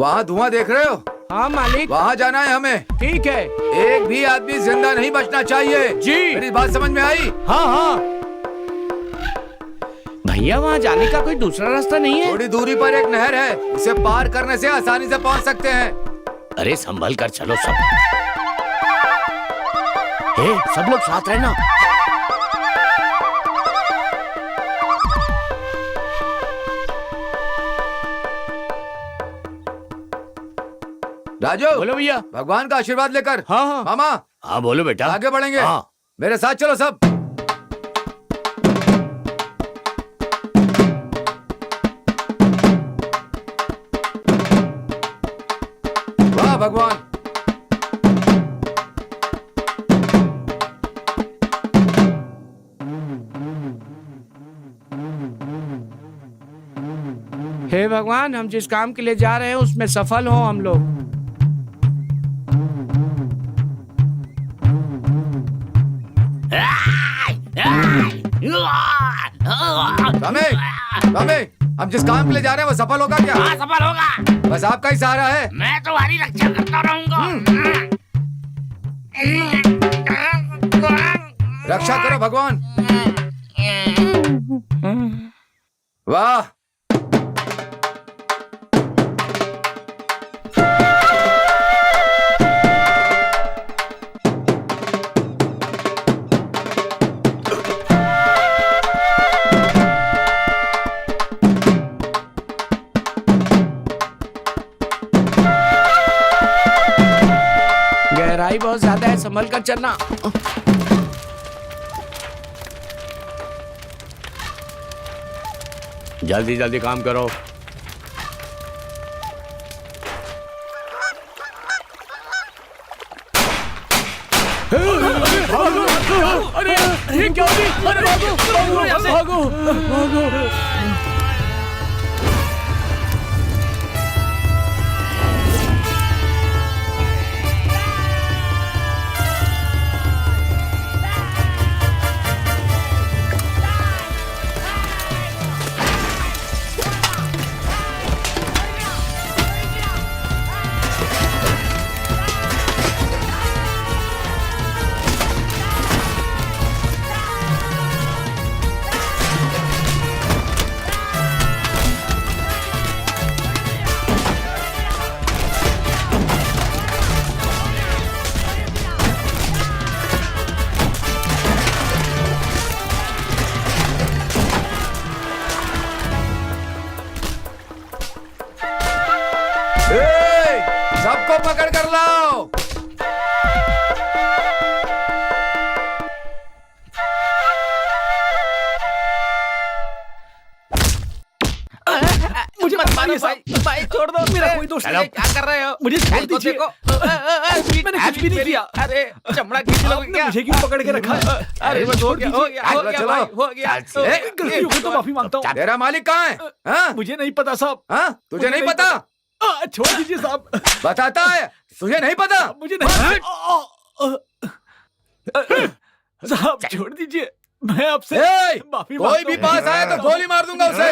वहाँ धुआं देख रहे हो? हाँ मालिक। वहाँ जाना है हमें। ठीक है। एक भी आदमी जिंदा नहीं बचना चाहिए। जी। मेरी बात समझ में आई? हाँ हाँ। भैया वहाँ जाने का कोई दूसरा रास्ता नहीं है? थोड़ी दूरी पर एक नहर है, उसे पार करने से आसानी से पहुँच सकते हैं। अरे संभल कर चलो सब। सब लोग साथ रहना। राजू, बोलो भैया। भगवान का आशीर्वाद लेकर। हाँ हाँ। मामा। हाँ बोलो बेटा। आगे बढ़ेंगे। हाँ। मेरे साथ चलो सब। वाह भगवान। हे भगवान, हम जिस काम के लिए जा रहे हैं उसमें सफल हो हम लोग। हम जिस काम के लिए जा रहे हैं वो सफल होगा क्या? हाँ सफल होगा। बस आपका ही सहारा है। मैं तुम्हारी रक्षा करता रहूंगा। रक्षा करो भगवान। वाह। गहराई बहुत ज्यादा है, संभल कर चलना। जल्दी जल्दी काम करो। अरे ये क्या हो गई? अरे भागो भागो भागो। सबको पकड़ कर लाओ। मुझे मत मारो भाई छोड़ दो। मेरा कोई दोस्त नहीं। क्या कर रहे हो? मुझे छोड़ दीजिए। मैंने कुछ भी नहीं किया। अरे चमड़ा खींच लोगे क्या? मुझे क्यों पकड़ के रखा है? अरे बस हो गया हो गया। गलती हो गई तो माफी मांगता हूँ। तेरा मालिक कहाँ है? हाँ? मुझे नहीं पता साहब। हाँ? तुझे नहीं पता? छोड़ दीजिए साहब। बताता है, तुझे नहीं पता? मुझे नहीं। साहब छोड़ दीजिए, मैं आपसे माफी मांगता हूं। कोई भी पास आए तो गोली मार दूंगा उसे।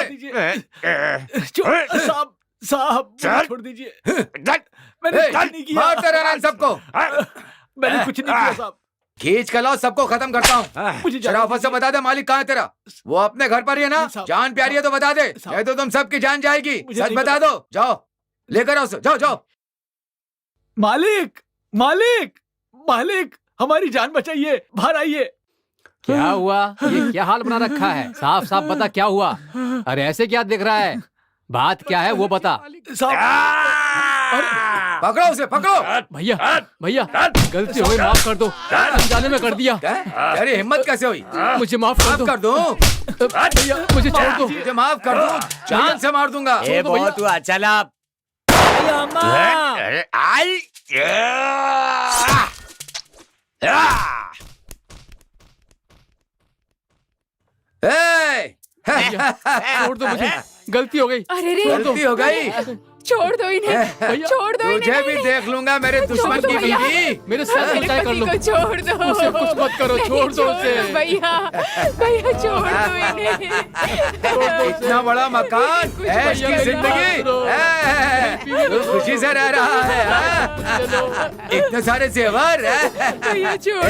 साहब साहब छोड़ दीजिए। मैंने कुछ नहीं किया। मारते रहना इन सबको। मैंने कुछ नहीं किया साहब। खींच के लाओ, सबको खत्म करता हूँ। शराफत से बता दे मालिक कहाँ है तेरा? वो अपने घर पर ही है ना? जान प्यारी है तो बता दे, नहीं तो तुम सबकी जान जाएगी। सच बता दो। जाओ लेकर आओ उसे, जाओ जाओ। मालिक मालिक मालिक, हमारी जान बचाइए, बाहर आइए। क्या हुआ? ये क्या हाल बना रखा है? साफ साफ बता क्या हुआ? अरे ऐसे क्या दिख रहा है? बात क्या है वो बता। पकड़ो उसे, पकड़ो। भैया भैया गलती हो गई, माफ कर दो। अनजाने में कर दिया। अरे हिम्मत कैसे हुई? मुझे माफ कर दो। भैया मुझे छोड़ दो। मुझे माफ कर दो, जान से मार दूंगा। ये बहुत हुआ, चला। छोड़ दो मुझे, गलती हो गई। अरे रे, गलती हो गई। छोड़ दो इन्हें, छोड़ दो तुझे इन्हें। भी देख लूंगा मेरे दुश्मन छोड़ दो की भैया। बीवी। मेरे साथ मेरे पंचायत कर पति लो। को छोड़ दो। उसे कुछ मत करो, नहीं, छोड़ दो उसे। भैया, भैया छोड़ दो इन्हें। इतना बड़ा मकान, ऐश की जिंदगी, तू खुशी से रह रहा है, हाँ? इतने सारे जेवर, भैया छोड़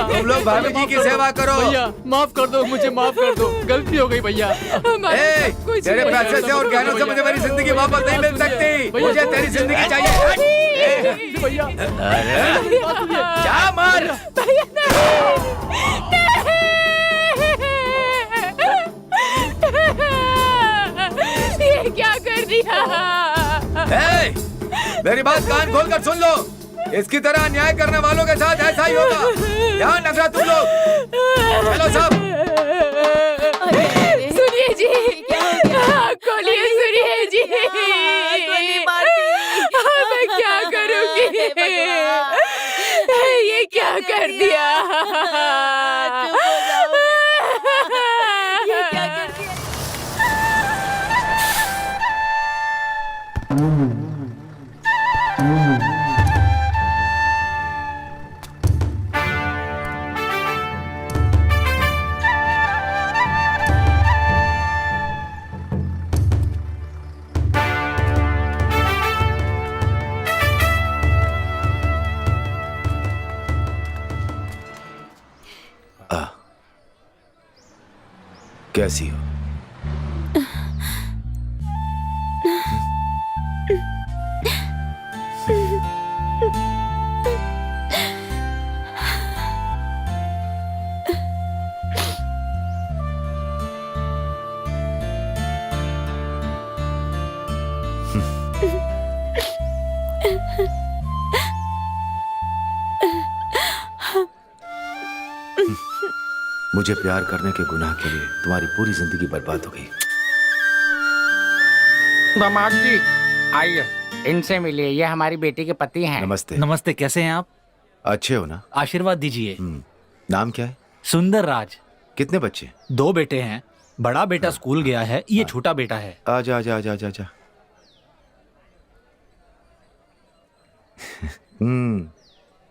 तुम लोग भाभी जी की सेवा करो। भैया माफ कर दो, मुझे माफ कर दो, गलती हो गई भैया। ए, तेरे पैसे से और गहनों से मुझे मेरी जिंदगी वापस नहीं मिल सकती। मुझे तेरी जिंदगी चाहिए। भैया क्या मार? ये क्या कर दिया? ए, मेरी बात कान खोल कर सुन लो। इसकी तरह अन्याय करने वालों के साथ ऐसा ही होगा। ध्यान रखना तुम लोग। चलो सब। सुनिए जी, खोलिए, सुनिए जी। गोली मार दी। मैं क्या करूँगी? ये क्या कर दिया? चुप हो जाओ। ये क्या कर दिया? कैसी हो? मुझे प्यार करने के गुनाह के लिए तुम्हारी पूरी जिंदगी बर्बाद हो गई। दामाद जी आइए, इनसे मिलिए, ये हमारी बेटी के पति हैं। नमस्ते। नमस्ते, कैसे हैं आप? अच्छे हो ना? आशीर्वाद दीजिए। नाम क्या है? सुंदर राज। कितने बच्चे? 2 बेटे हैं। बड़ा बेटा स्कूल गया है, ये छोटा बेटा है। आजा आजा आजा आजा आजा।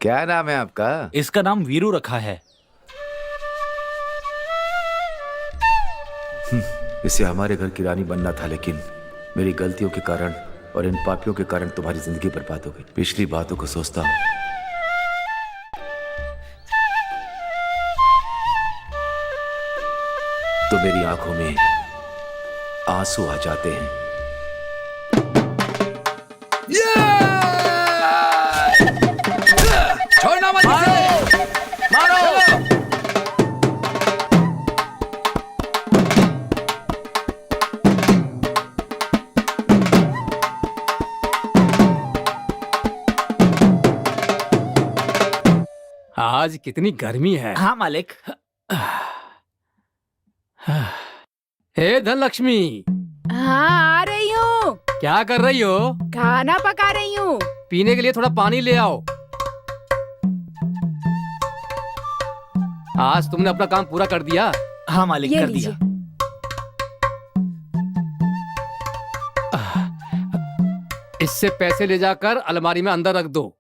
क्या नाम है आपका? इसका नाम वीरू रखा है। इसे हमारे घर की रानी बनना था, लेकिन मेरी गलतियों के कारण और इन पापियों के कारण तुम्हारी जिंदगी बर्बाद हो गई। पिछली बातों को सोचता हूँ तो मेरी आंखों में आंसू आ जाते हैं। छोड़ना मत, मारो। आज कितनी गर्मी है। हाँ मालिक। हे धनलक्ष्मी, हाँ, आ रही हूँ। क्या कर रही हो? खाना पका रही हूँ। पीने के लिए थोड़ा पानी ले आओ। आज तुमने अपना काम पूरा कर दिया। हाँ मालिक, ये कर लीजिए। दिया। इससे पैसे ले जाकर अलमारी में अंदर रख दो।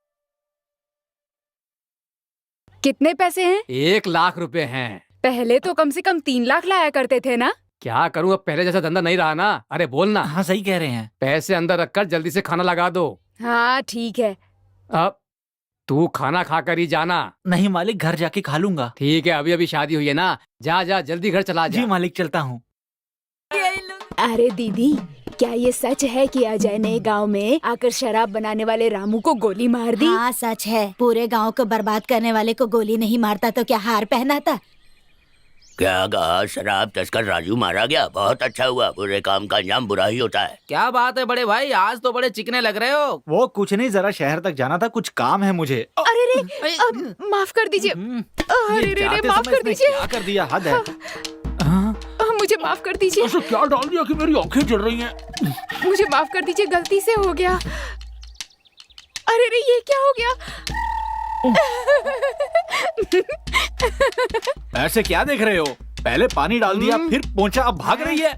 कितने पैसे हैं? 1 लाख रुपए हैं। पहले तो कम से कम 3 लाख लाया करते थे ना। क्या करूं, अब पहले जैसा धंधा नहीं रहा ना। अरे बोलना। हाँ सही कह रहे हैं। पैसे अंदर रखकर जल्दी से खाना लगा दो। हाँ ठीक है। अब तू खाना खाकर ही जाना। नहीं मालिक, घर जाके खा लूंगा। ठीक है, अभी अभी शादी हुई है ना। जा जा जल्दी घर चला जी जा। मालिक, चलता हूँ। अरे दीदी, क्या ये सच है कि अजय ने गांव में आकर शराब बनाने वाले रामू को गोली मार दी? हाँ सच है। पूरे गांव को बर्बाद करने वाले को गोली नहीं मारता तो क्या हार पहनाता? क्या कहा? शराब तस्कर राजू मारा गया? बहुत अच्छा हुआ। बुरे काम का अंजाम बुरा ही होता है। क्या बात है बड़े भाई, आज तो बड़े चिकने लग रहे हो। वो कुछ नहीं, जरा शहर तक जाना था, कुछ काम है मुझे। अरे रे, माफ कर दीजिए। अरे रे, जाते माफ समय कर इसने दीजिए। क्या कर दिया, हद है। हाँ? मुझे माफ कर दीजिए। ऐसा क्या डाल दिया कि मेरी आंखें जल रही हैं? मुझे माफ कर दीजिए, गलती से हो गया। अरे रे, ये क्या हो गया? ऐसे क्या देख रहे हो? पहले पानी डाल दिया, फिर पोंछा, अब भाग रही है।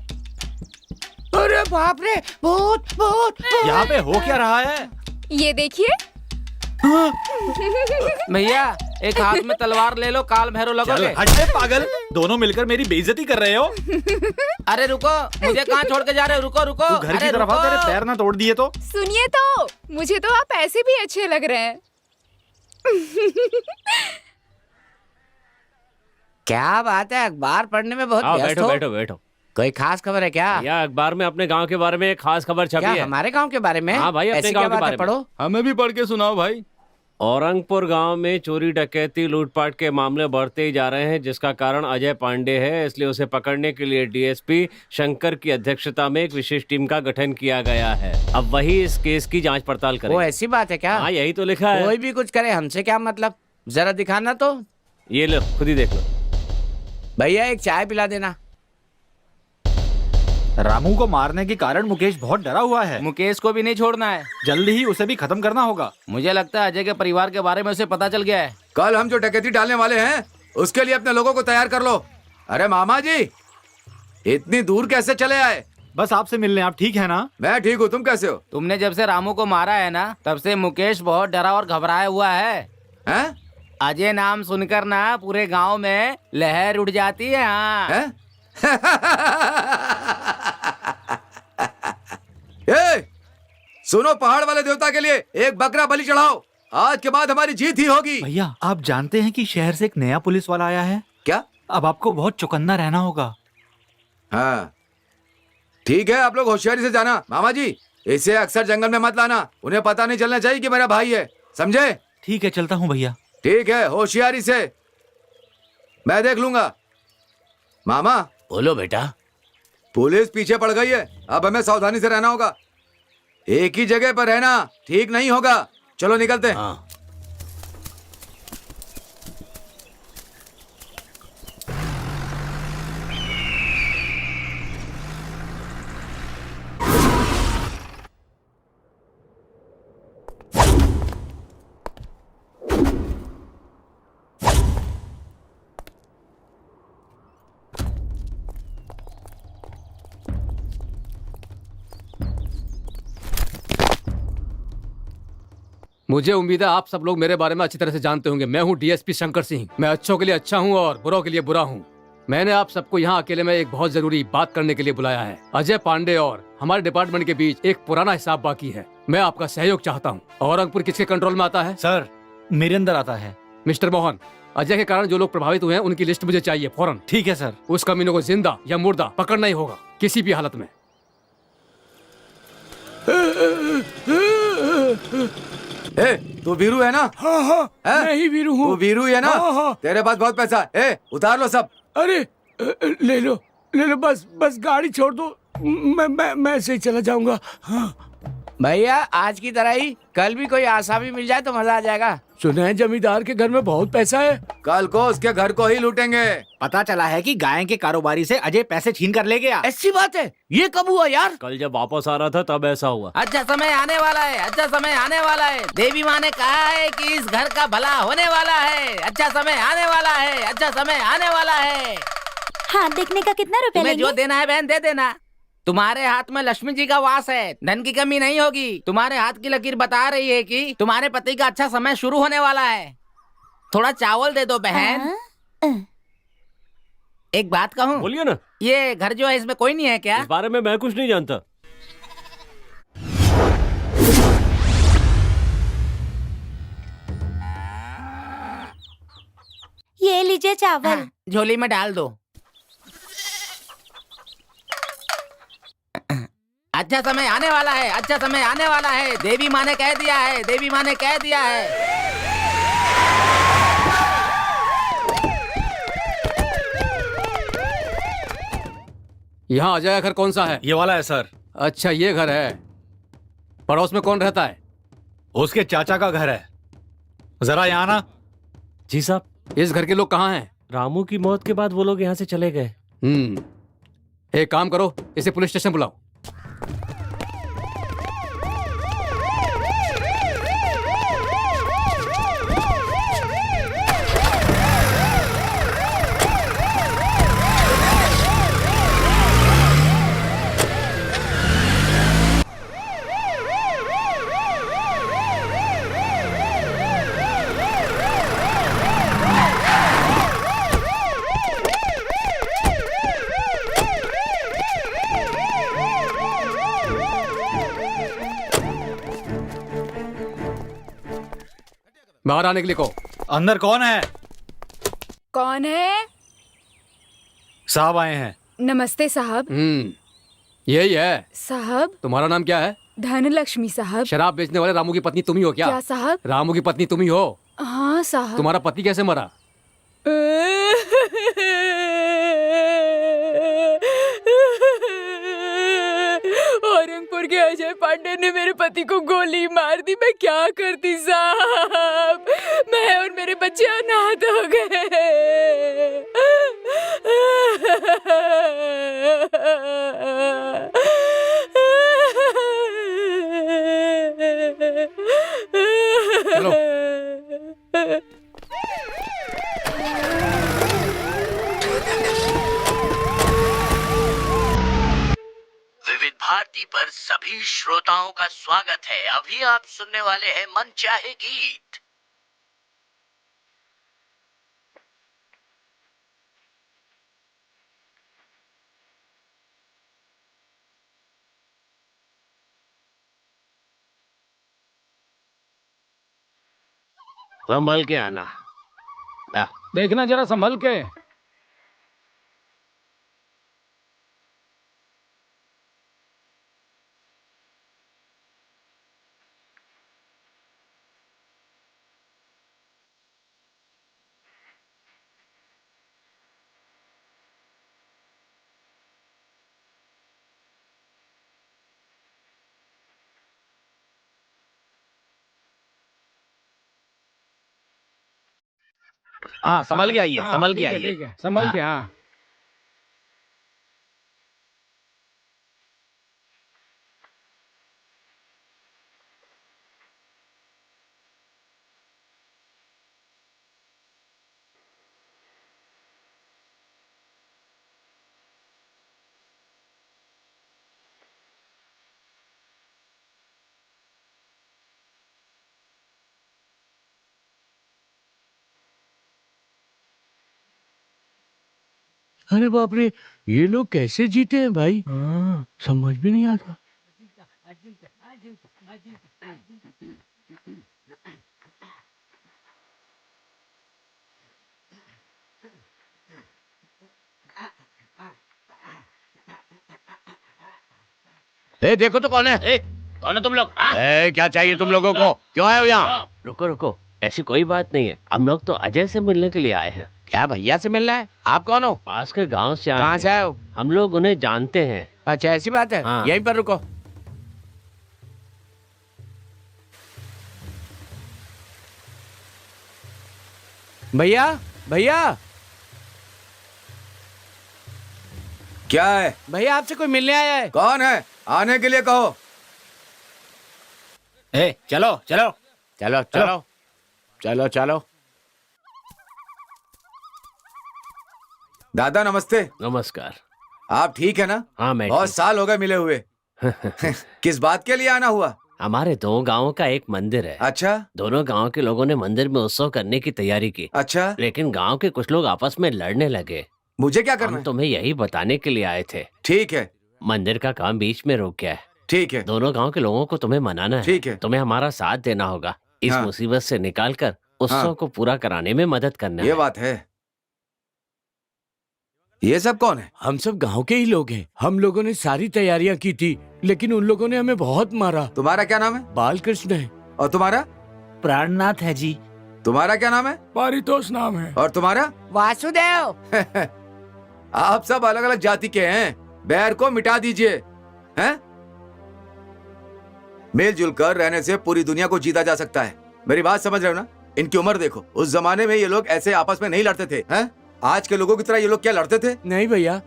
अरे बाप रे, भूत भूत। यहाँ पे हो क्या रहा है? ये देखिए। भैया एक हाथ में तलवार ले लो, काल भैरव लगोगे। हट जा पागल, दोनों मिलकर मेरी बेइज्जती कर रहे हो। अरे रुको, मुझे कहाँ छोड़ के जा रहे हो? रुको रुको। तू घर की तरफ आ, तेरे पैर ना तोड़ दिए तो। सुनिए तो, मुझे तो आप ऐसे भी अच्छे लग रहे हैं। क्या बात है, अखबार पढ़ने में बहुत व्यस्त बैठो हो। बैठो बैठो। कोई खास खबर है क्या? या अखबार में अपने गांव के बारे में एक खास खबर छपी क्या है। हमारे गांव के बारे में? हाँ भाई, अपने ऐसी गांव क्या के बात है? बारे में। पढ़ो। हमें भी पढ़ के सुनाओ भाई। औरंगपुर गांव में चोरी डकैती लूटपाट के मामले बढ़ते ही जा रहे हैं, जिसका कारण अजय पांडे है। इसलिए उसे पकड़ने के लिए डीएसपी शंकर की अध्यक्षता में एक विशेष टीम का गठन किया गया है। अब वही इस केस की जांच पड़ताल वो करें। ऐसी बात है क्या? हाँ, यही तो लिखा है। कोई भी कुछ करे, हमसे क्या मतलब? जरा दिखाना तो। ये लो, खुद ही देख लो। भैया एक चाय पिला देना। रामू को मारने के कारण मुकेश बहुत डरा हुआ है। मुकेश को भी नहीं छोड़ना है। जल्दी ही उसे भी खत्म करना होगा। मुझे लगता है अजय के परिवार के बारे में उसे पता चल गया है। कल हम जो डकैती डालने वाले हैं उसके लिए अपने लोगों को तैयार कर लो। अरे मामा जी, इतनी दूर कैसे चले आए? बस आपसे मिलने। आप ठीक है ना? मैं ठीक हूँ, तुम कैसे हो? तुमने जब से रामू को मारा है ना, तब से मुकेश बहुत डरा और घबराया हुआ है। हैं? अजय नाम सुनकर ना पूरे गांव में लहर उड़ जाती है। हाँ। हैं? ए, सुनो, पहाड़ वाले देवता के लिए एक बकरा बलि चढ़ाओ। आज के बाद हमारी जीत ही होगी। भैया, आप जानते हैं कि शहर से एक नया पुलिस वाला आया है? क्या? अब आपको बहुत चौकन्ना रहना होगा। हाँ ठीक है, आप लोग होशियारी से जाना। मामा जी, इसे अक्सर जंगल में मत लाना। उन्हें पता नहीं चलना चाहिए कि मेरा भाई है, समझे? ठीक है, चलता हूँ भैया। ठीक है, होशियारी से। मैं देख लूंगा। मामा, बोलो बेटा। पुलिस पीछे पड़ गई है, अब हमें सावधानी से रहना होगा। एक ही जगह पर रहना ठीक नहीं होगा। चलो निकलते हैं। हाँ। मुझे उम्मीद है आप सब लोग मेरे बारे में अच्छी तरह से जानते होंगे। मैं हूँ डीएसपी शंकर सिंह। मैं अच्छों के लिए अच्छा हूँ और बुरों के लिए बुरा हूँ। मैंने आप सबको यहाँ अकेले में एक बहुत जरूरी बात करने के लिए बुलाया है। अजय पांडे और हमारे डिपार्टमेंट के बीच एक पुराना हिसाब बाकी है। मैं आपका सहयोग चाहता हूँ। औरंगपुर किसके कंट्रोल में आता है? सर, मेरे अंदर आता है। मिस्टर मोहन, अजय के कारण जो लोग प्रभावित हुए हैं उनकी लिस्ट मुझे चाहिए फौरन। ठीक है सर। उस कमीनों को जिंदा या मुर्दा पकड़ना ही होगा, किसी भी हालत में। ए, तू वीरू है ना? हाँ हाँ, हैं? मैं ही वीरू हूँ। तू वीरू है ना? हाँ, हाँ। तेरे पास बहुत पैसा है। ए, उतार लो सब। अरे ले लो बस गाड़ी छोड़ दो। मैं ऐसे ही चला जाऊंगा। हाँ। भैया आज की तरह ही कल भी कोई आसामी मिल जाए तो मजा आ जाएगा। सुना है जमींदार के घर में बहुत पैसा है। कल को उसके घर को ही लूटेंगे। पता चला है कि गाय के कारोबारी से अजय पैसे छीन कर ले गया। ऐसी बात है? ये कब हुआ यार? कल जब वापस आ रहा था तब ऐसा हुआ। अच्छा समय आने वाला है, अच्छा समय आने वाला है। देवी माँ ने कहा है कि इस घर का भला होने वाला है। अच्छा समय आने वाला है, अच्छा समय आने वाला है। हाँ, देखने का कितना रुपए तुम्हें लेंगे? जो देना है बहन दे देना। तुम्हारे हाथ में लक्ष्मी जी का वास है, धन की कमी नहीं होगी। तुम्हारे हाथ की लकीर बता रही है कि तुम्हारे पति का अच्छा समय शुरू होने वाला है। थोड़ा चावल दे दो बहन। एक बात कहूँ? बोलिए ना। ये घर जो है इसमें कोई नहीं है क्या? इस बारे में मैं कुछ नहीं जानता। ये लीजिए चावल। हाँ, झोली में डाल दो। अच्छा समय आने वाला है, अच्छा समय आने वाला है। देवी माँ ने कह दिया है, देवी माँ ने कह दिया है। यहाँ अजय का घर कौन सा है? ये वाला है सर। अच्छा, ये घर है। पड़ोस में कौन रहता है? उसके चाचा का घर है। जरा यहाँ ना। जी साहब। इस घर के लोग कहाँ हैं? रामू की मौत के बाद वो लोग यहाँ से चले गए। एक काम करो, इसे पुलिस स्टेशन बुलाओ। बाहर आने के लिए कहो। अंदर कौन है? कौन है? साहब आए हैं। नमस्ते साहब। यही है। साहब तुम्हारा नाम क्या है? धनलक्ष्मी साहब। शराब बेचने वाले रामू की पत्नी तुम ही हो क्या? क्या साहब? रामू की पत्नी तुम ही हो? हाँ साहब। तुम्हारा पति कैसे मरा? औरंगपुर के अजय पांडे ने मेरे पति को गोली मार दी। मैं क्या करती साहब? मैं और मेरे बच्चे अनाथ हो चलो। गए। विविध भारती पर सभी श्रोताओं का स्वागत है। अभी आप सुनने वाले हैं मनचाहे गीत। संभल के आना। देखना जरा संभल के। हाँ, संभल के आइए, संभल के आइए। ठीक है, संभल के। हाँ अरे बाप रे, ये लोग कैसे जीते हैं भाई? समझ भी नहीं आता। देखो तो कौन है? कौन है तुम लोग? क्या चाहिए तुम लोगों को? क्यों आए हो यहाँ? रुको रुको, ऐसी कोई बात नहीं है। हम लोग तो अजय से मिलने के लिए आए हैं। क्या भैया से मिलना है? आप कौन हो? पास के गांव से आए कहाँ हैं। से आए हो? हम लोग उन्हें जानते हैं। अच्छा, ऐसी बात है। हाँ। यहीं पर रुको। भैया, भैया, क्या है? भैया आपसे कोई मिलने आया है। कौन है? आने के लिए कहो। चलो चलो चलो चलो चलो चलो। दादा नमस्ते। नमस्कार। आप ठीक है ना? हाँ मैं बहुत ठीक। साल हो गए मिले हुए। किस बात के लिए आना हुआ? हमारे दो गांवों का एक मंदिर है। अच्छा दोनों गांव के लोगों ने मंदिर में उत्सव करने की तैयारी की, अच्छा। लेकिन गांव के कुछ लोग आपस में लड़ने लगे। मुझे क्या करना हम है? तुम्हें यही बताने के लिए आए थे। ठीक है मंदिर का काम बीच में रुक गया है। ठीक है दोनों गांव के लोगों को तुम्हें मनाना है। ठीक है। तुम्हें हमारा साथ देना होगा। इस हाँ। मुसीबत से निकालकर उत्सव हाँ। को पूरा कराने में मदद करना ये है। बात है। ये सब कौन है? हम सब गांव के ही लोग हैं। हम लोगों ने सारी तैयारियां की थी, लेकिन उन लोगों ने हमें बहुत मारा। तुम्हारा क्या नाम है? बालकृष्ण है। और तुम्हारा? प्राणनाथ है जी। तुम्हारा क्या नाम है? पारितोष नाम है। और तुम्हारा? वासुदेव। आप सब अलग अलग जाति के हैं। बैर को मिटा दीजिए। हैं? मिलजुल कर रहने से पूरी दुनिया को जीता जा सकता है। मेरी बात समझ रहे हो ना? इनकी उम्र देखो। उस जमाने में ये लोग ऐसे आपस में नहीं लड़ते थे। हैं? आज के लोगों की तरह ये लोग क्या लड़ते थे? नहीं भैया।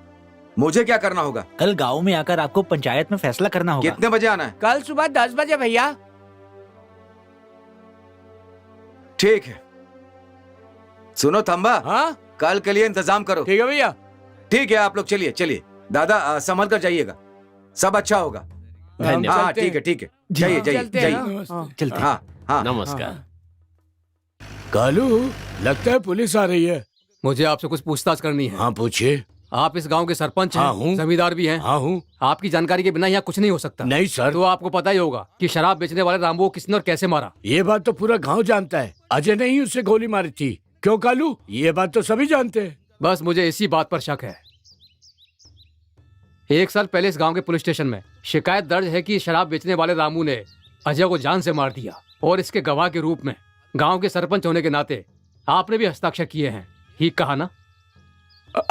मुझे क्या करना होगा? कल गांव में आकर आपको पंचायत में फैसला करना होगा। कितने बजे आना है? कल सुबह 10 बजे भैया। ठीक है। सुनो थम्बा, हाँ कल के लिए इंतजाम करो। ठीक है भैया। ठीक है, आप लोग चलिए चलिए। दादा संभल कर जाइएगा, सब अच्छा होगा। हम हाँ चलते ठीक है हैं। ठीक है। जाइए जाइए चलते हैं जाइए। ना। चलते हाँ हाँ। नमस्कार। कालू, लगता है पुलिस आ रही है। मुझे आपसे कुछ पूछताछ करनी है। हाँ पूछिए। आप इस गांव के सरपंच हाँ हूँ। हैं, जमींदार भी हैं। हाँ हूँ। आपकी जानकारी के बिना यहाँ कुछ नहीं हो सकता। नहीं सर। तो आपको पता ही होगा कि शराब बेचने वाले रामू को किसने और कैसे मारा। ये बात तो पूरा गांव जानता है। अजय ने ही उससे गोली मारी थी। क्यों कालू? ये बात तो सभी जानते हैं। बस मुझे इसी बात पर शक है। 1 साल पहले इस गांव के पुलिस स्टेशन में शिकायत दर्ज है कि शराब बेचने वाले रामू ने अजय को जान से मार दिया, और इसके गवाह के रूप में गांव के सरपंच होने के नाते आपने भी हस्ताक्षर किए हैं। ठीक कहा ना?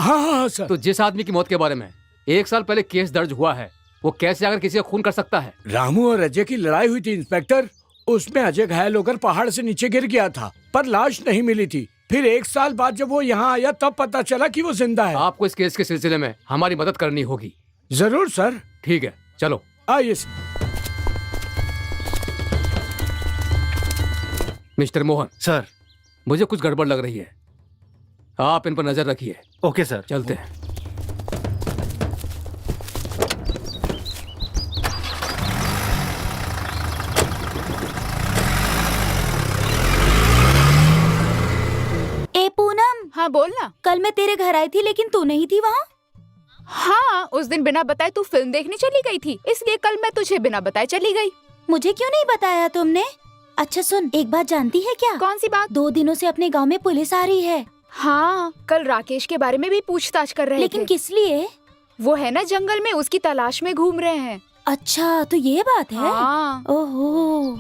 हाँ सर। तो जिस आदमी की मौत के बारे में 1 साल पहले केस दर्ज हुआ है, वो कैसे आकर किसी का खून कर सकता है? रामू और अजय की लड़ाई हुई थी इंस्पेक्टर। उसमें अजय घायल होकर पहाड़ से नीचे गिर गया था, पर लाश नहीं मिली थी। फिर 1 साल बाद जब वो यहाँ आया तब पता चला कि वो जिंदा है। आपको इस केस के सिलसिले में हमारी मदद करनी होगी। जरूर सर। ठीक है, चलो आइए सर। Mister Mohan, sir. मुझे कुछ गड़बड़ लग रही है, आप इन पर नजर रखिए। Okay sir. चलते हैं। ए पूनम, हाँ बोल ना। कल मैं तेरे घर आई थी लेकिन तू नहीं थी वहाँ। हाँ, उस दिन बिना बताए तू फिल्म देखने चली गई थी, इसलिए कल मैं तुझे बिना बताए चली गई। मुझे क्यों नहीं बताया तुमने? अच्छा सुन, एक बात जानती है क्या? कौन सी बात? 2 दिनों से अपने गांव में पुलिस आ रही है। हाँ, कल राकेश के बारे में भी पूछताछ कर रहे लेकिन थे। किस लिए? वो है ना जंगल में, उसकी तलाश में घूम रहे हैं। अच्छा, तो ये बात है। हाँ। ओहो।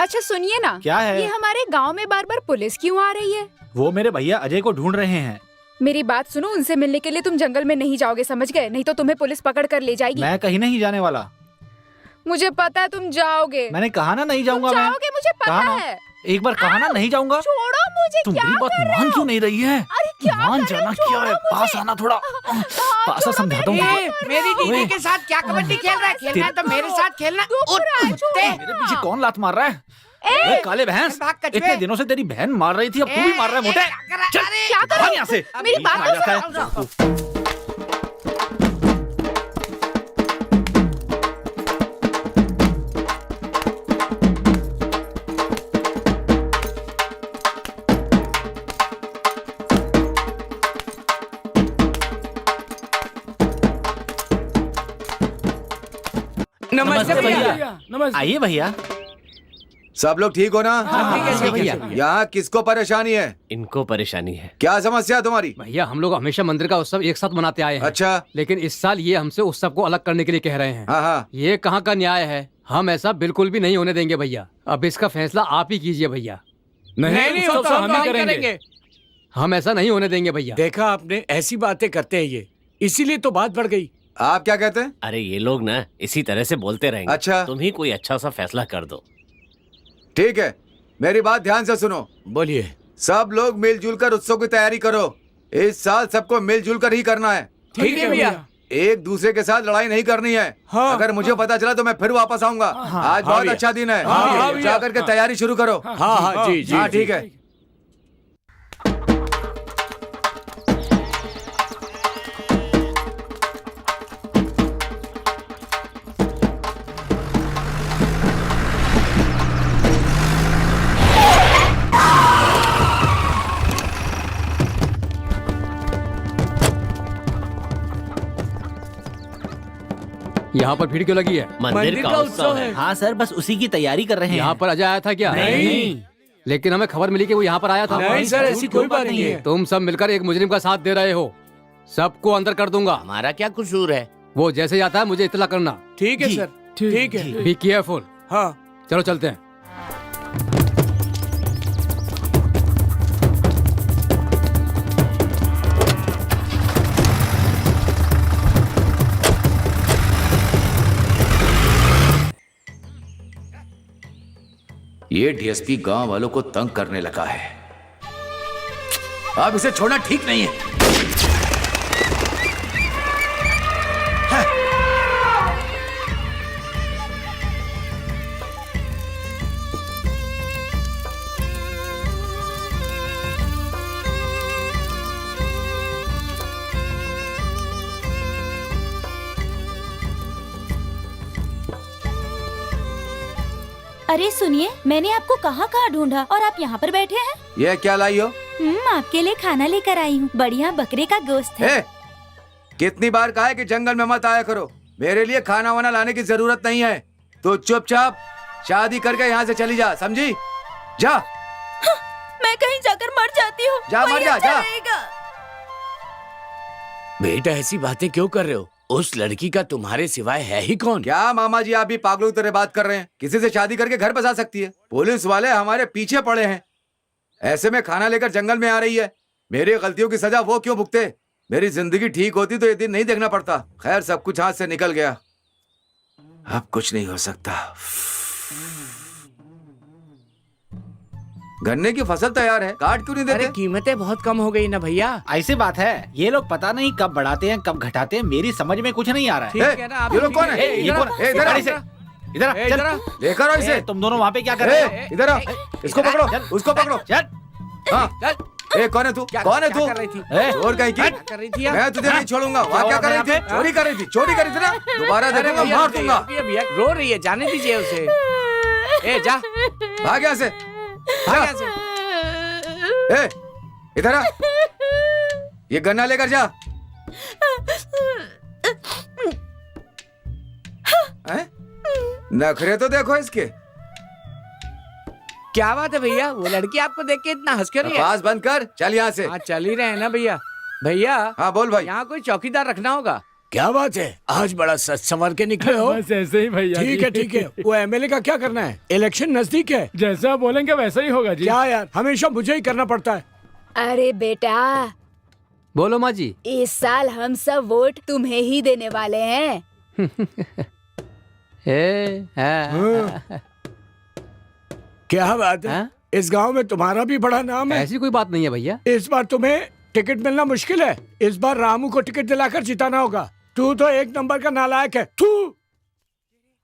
अच्छा सुनिए ना, क्या है? ये हमारे गांव में बार बार पुलिस क्यों आ रही है? वो मेरे भैया अजय को ढूंढ रहे हैं। मेरी बात सुनो, उनसे मिलने के लिए तुम जंगल में नहीं जाओगे, समझ गए? नहीं तो तुम्हें पुलिस पकड़ कर ले जाएगी। मैं कहीं नहीं जाने वाला। मुझे पता है तुम जाओगे। मैंने कहा ना नहीं जाऊंगा। मैं जाओगे, मुझे पता कहा ना? है। एक बार कहा ना नहीं जाऊंगा। छोड़ो मुझे। तुम क्या मेरी बात कर रहे मान हो? क्यों नहीं रही है? अरे क्या मान कर रहे जाना हो? क्या है? छोड़ो पास मुझे। आना थोड़ा। पास छोड़ो, समझाता हूँ। मेरी दीदी के साथ क्या कबड्डी खेल रहा है? खेलना है तो मेरे साथ खेलना। उठ, उठते। मेरे पीछे कौन लात मार रहा है? ए! ए, काले भैंस, भाग कछुए। इतने दिनों से तेरी बहन मार रही थी, अब तू भी मार रहा है मोटे। चल, क्या कर भाग रहे हो? यहाँ से। मेरी बात बीच में आ तो जाता है। नमस्ते भैया। नमस्ते। आइए भैया। सब लोग ठीक हो ना? ठीक है भैया। यहाँ किसको परेशानी है? इनको परेशानी है। क्या समस्या है तुम्हारी? भैया, हम लोग हमेशा मंदिर का उत्सव एक साथ मनाते आए हैं। अच्छा। लेकिन इस साल ये हमसे उत्सव को अलग करने के लिए कह रहे हैं। हाँ हाँ। ये कहाँ का न्याय है? हम ऐसा बिल्कुल भी नहीं होने देंगे भैया। अब इसका फैसला आप ही कीजिए भैया। नहीं उत्सव हम ही करेंगे। हम ऐसा नहीं होने देंगे भैया। देखा आपने, ऐसी बातें करते हैं ये, इसीलिए तो बात बढ़ गई। आप क्या कहते हैं? अरे ये लोग ना इसी तरह से बोलते रहेंगे। अच्छा। तुम ही कोई अच्छा सा फैसला कर दो। ठीक है, मेरी बात ध्यान से सुनो। बोलिए। सब लोग मिलजुल कर उत्सव की तैयारी करो। इस साल सबको मिलजुल कर ही करना है। ठीक है भैया। एक दूसरे के साथ लड़ाई नहीं करनी है। हाँ, अगर मुझे पता चला तो मैं फिर वापस आऊंगा। आज बहुत भैया। अच्छा दिन है। हाँ, भैया। जाकर के तैयारी शुरू करो। हाँ हाँ जी जी। हाँ ठीक है। यहाँ पर भीड़ क्यों लगी है? मंदिर का उत्सव है। हाँ सर, बस उसी की तैयारी कर रहे हैं। यहाँ पर अजय आया था क्या? नहीं। लेकिन हमें खबर मिली कि वो यहाँ पर आया था। नहीं सर, ऐसी कोई बात नहीं है। तुम सब मिलकर एक मुजरिम का साथ दे रहे हो। सबको अंदर कर दूंगा। हमारा क्या कसूर है? वो जैसे ही आता है मुझे इत्तला करना। ठीक है सर, ठीक है। Be careful. हाँ चलो चलते हैं। ये डीएसपी गांव वालों को तंग करने लगा है। अब इसे छोड़ना ठीक नहीं है। अरे सुनिए, मैंने आपको कहाँ कहाँ ढूंढा और आप यहाँ पर बैठे हैं। ये क्या लाई हो? आपके लिए खाना लेकर आई हूँ। बढ़िया बकरे का गोश्त है। कितनी बार कहा है कि जंगल में मत आया करो। मेरे लिए खाना वाना लाने की जरूरत नहीं है। तो चुपचाप शादी करके यहाँ से चली जा, समझी? जा। मैं कहीं जाकर मर जाती हूँ। जा, मर जा, जा। बेटा ऐसी बातें क्यों कर रहे हो? उस लड़की का तुम्हारे सिवाय है ही कौन? क्या मामा जी, आप भी पागलों की तरह बात कर रहे हैं? किसी से शादी करके घर बसा सकती है। पुलिस वाले हमारे पीछे पड़े हैं। ऐसे में खाना लेकर जंगल में आ रही है। मेरी गलतियों की सजा वो क्यों भुगते? मेरी जिंदगी ठीक होती तो ये दिन नहीं देखना पड़ता। खैर, सब कुछ हाथ से निकल गया, अब कुछ नहीं हो सकता। गन्ने की फसल तैयार है, काट क्यों नहीं देते? अरे कीमतें बहुत कम हो गई ना भैया। ऐसी बात है, ये लोग पता नहीं कब बढ़ाते हैं कब घटाते हैं, मेरी समझ में कुछ नहीं आ रहा है। ठीक है ना, आप ये लोग कौन है? ये कौन है? इधर गाड़ी से इधर आ, चल। लेकर आओ इसे। तुम दोनों वहाँ पे क्या कर रहे हो? इधर आओ, इसको पकड़ो, उसको पकड़ो। चल। हाँ, कौन है तू? कौन है तू? चोर कहीं की? कर रही थी मैं तुझे नहीं छोड़ूंगा। वहाँ क्या कर रही थी? चोरी कर रही थी, चोरी कर रही थी ना? दोबारा देखूंगा, मार दूंगा। रो रही है, जाने दीजिए उसे। ए जा, भाग यहाँ से, भाग यहाँ से। इधर आ, ये गन्ना लेकर जा। नखरे तो देखो इसके। क्या बात है भैया, वो लड़की आपको देख के इतना हंस क्यों रही है? बकवास बंद कर, चल यहाँ से। हाँ चल ही रहे हैं ना भैया। भैया हाँ बोल भाई। यहाँ कोई चौकीदार रखना होगा। क्या बात है, आज बड़ा सच संवर के निकले हो। बस ऐसे ही भैया। ठीक है ठीक है। वो एमएलए का क्या करना है? इलेक्शन नजदीक है। जैसा आप बोलेंगे वैसा ही होगा जी। क्या यार, हमेशा मुझे ही करना पड़ता है। अरे बेटा, बोलो माँ जी। इस साल हम सब वोट तुम्हें ही देने वाले हैं। क्या बात है? इस गांव में तुम्हारा भी बड़ा नाम है। ऐसी कोई बात नहीं है भैया। इस बार तुम्हें टिकट मिलना मुश्किल है। इस बार रामू को टिकट दिलाकर जिताना होगा। तू तो एक नंबर का नालायक है। तू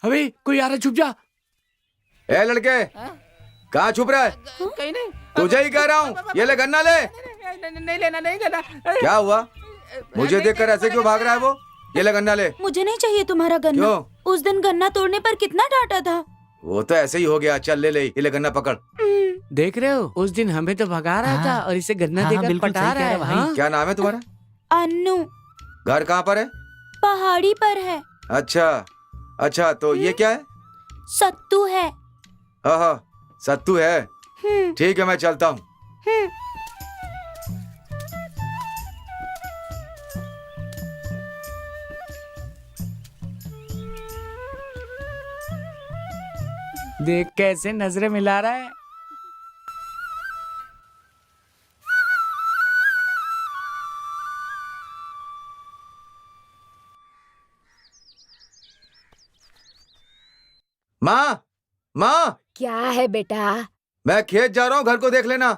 अभी कोई आ रहा, छुप जा। ए लड़के, कहाँ छुप रहा है? कहीं नहीं, तुझे ही कह रहा हूँ, ये ले गन्ना ले। नहीं लेना, नहीं लेना। क्या हुआ? मुझे देखकर ऐसे क्यों भाग रहा है वो? ये ले गन्ना ले। मुझे नहीं चाहिए तुम्हारा गन्ना। क्यों? उस दिन गन्ना तोड़ने पर कितना डांटा था। वो तो ऐसे ही हो गया। चल ले ले, ये ले गन्ना पकड़। देख रहे हो, उस दिन हमें तो भगा रहा था और इसे गन्ना देकर पटा रहा है। हाँ? क्या नाम है तुम्हारा? अन्नू। घर कहाँ पर है? पहाड़ी पर है। अच्छा अच्छा, तो ये क्या है? सत्तू है। हाँ, सत्तू है। ठीक है, मैं चलता हूँ। देख कैसे नजरें मिला रहा है। माँ, माँ, क्या है बेटा? मैं खेत जा रहा हूँ, घर को देख लेना।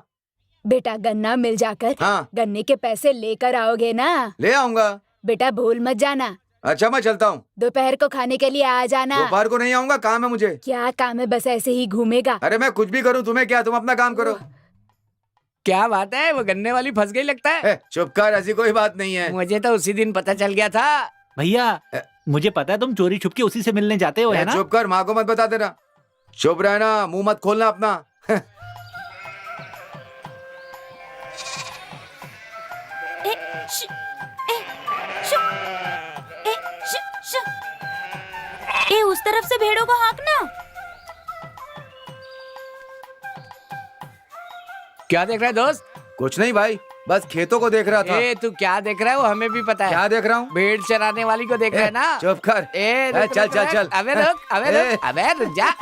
बेटा गन्ना मिल जाकर हाँ। गन्ने के पैसे लेकर आओगे ना? ले आऊंगा। बेटा भूल मत जाना। अच्छा, मैं चलता हूँ। दोपहर को खाने के लिए आ जाना। दोपहर को नहीं आऊंगा, काम है मुझे। क्या काम है? बस ऐसे ही घूमेगा? अरे मैं कुछ भी करूँ, तुम्हें क्या? तुम अपना काम करो। क्या बात है, वो गन्ने वाली फंस गई लगता है। चुप कर, ऐसी कोई बात नहीं है। मुझे तो उसी दिन पता चल गया था। भैया मुझे पता है तुम चोरी छुप के उसी से मिलने जाते हो, है ना? चुप कर, माँ को मत बता देना। चुप रहना, मुंह मत खोलना अपना। उस तरफ से भेड़ों को हाँकना। क्या देख रहा है दोस्त? कुछ नहीं भाई, बस खेतों को देख रहा था। तू क्या देख रहा है वो हमें भी पता है। क्या देख रहा हूँ? भेड़ चराने वाली को देख रहा है ना? चुप कर। चल चल चल। अबे रुक जा।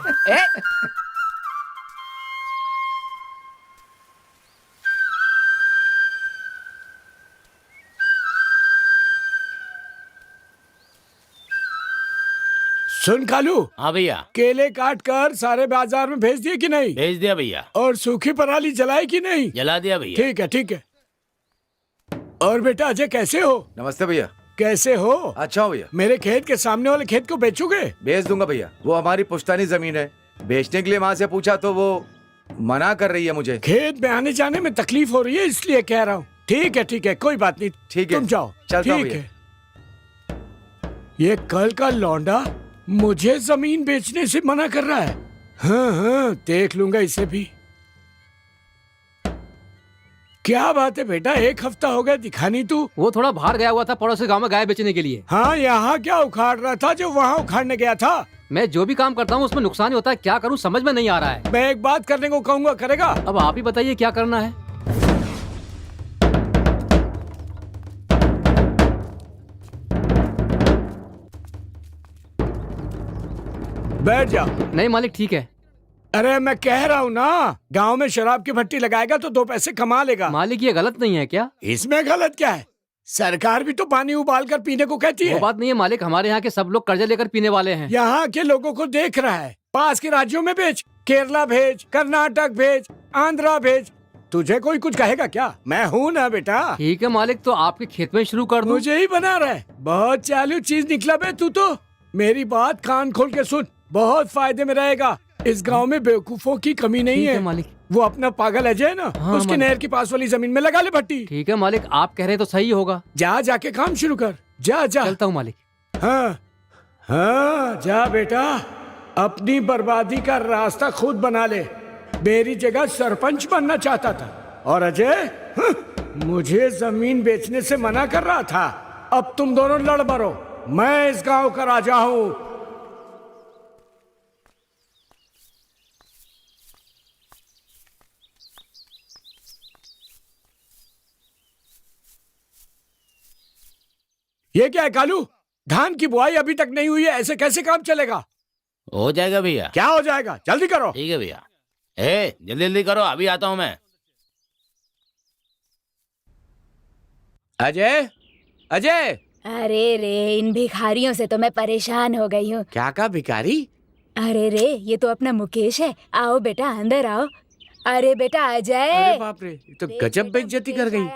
सुन कालू। हाँ भैया। केले काट कर सारे बाजार में भेज दिए कि नहीं? भेज दिया भैया। और सूखी पराली जलाई कि नहीं? जला दिया भैया। ठीक है ठीक है। और बेटा अजय कैसे हो? नमस्ते भैया। कैसे हो? अच्छा हूँ भैया। मेरे खेत के सामने वाले खेत को बेचोगे? बेच दूंगा भैया, वो हमारी पुश्तैनी जमीन है। बेचने के लिए माँ से पूछा तो वो मना कर रही है मुझे। खेत में आने जाने में तकलीफ हो रही है इसलिए कह रहा हूँ। ठीक है, कोई बात नहीं। ठीक है, तुम जाओ। चलता हूँ ठीक है। ये कल का लौंडा मुझे जमीन बेचने से मना कर रहा है। हाँ हाँ देख लूंगा इसे भी। क्या बात है बेटा, एक हफ्ता हो गया दिखा नहीं तू। वो थोड़ा बाहर गया हुआ था पड़ोसी गांव में गाय बेचने के लिए। हाँ, यहाँ क्या उखाड़ रहा था जो वहाँ उखाड़ने गया था? मैं जो भी काम करता हूँ उसमें नुकसान ही होता है, क्या करूँ समझ में नहीं आ रहा है। मैं एक बात करने को कहूँगा, करेगा? अब आप ही बताइए क्या करना है। बैठ जा। नहीं मालिक ठीक है। अरे मैं कह रहा हूँ ना, गांव में शराब की भट्टी लगाएगा तो 2 पैसे कमा लेगा। मालिक ये गलत नहीं है क्या? इसमें गलत क्या है? सरकार भी तो पानी उबाल कर पीने को कहती है। वो बात नहीं है मालिक, हमारे यहाँ के सब लोग कर्जे लेकर पीने वाले हैं। यहाँ के लोगों को देख रहा है, पास के राज्यों में भेज, केरला भेज, कर्नाटक भेज, आंध्रा भेज। तुझे कोई कुछ कहेगा क्या? मैं हूँ ना बेटा। ठीक है मालिक, तो आपके खेत में शुरू कर दूं? मुझे ही बना रहा है। बहुत चालू चीज निकला बे तू तो। मेरी बात कान खोल के सुन, बहुत फायदे में रहेगा। इस गांव में बेवकूफों की कमी नहीं ठीक है। है मालिक। वो अपना पागल अजय ना, हाँ, उसके मालिक। नहर के पास वाली जमीन में लगा ले भट्टी। ठीक है मालिक, आप कह रहे हैं तो सही होगा। जा जाके काम शुरू कर, जा जा। चलता हूँ मालिक। हाँ हाँ जा बेटा, अपनी बर्बादी का रास्ता खुद बना ले। मेरी जगह सरपंच बनना चाहता था और अजय मुझे जमीन बेचने से मना कर रहा था। अब तुम दोनों लड़ मरो, मैं इस गांव का राजा हूँ। ये क्या है कालू, धान की बुआई अभी तक नहीं हुई है, ऐसे कैसे काम चलेगा? हो जाएगा भैया। क्या हो जाएगा? जल्दी करो। ठीक है भैया। जल्दी जल्दी करो, अभी आता हूँ मैं। अजय, अजय। अरे रे, इन भिखारियों से तो मैं परेशान हो गई हूँ। क्या कहा भिखारी? अरे रे, ये तो अपना मुकेश है। आओ बेटा अंदर आओ। अरे बेटा अजय। अरे बाप रे, ये तो गजब बेइज्जती कर गई।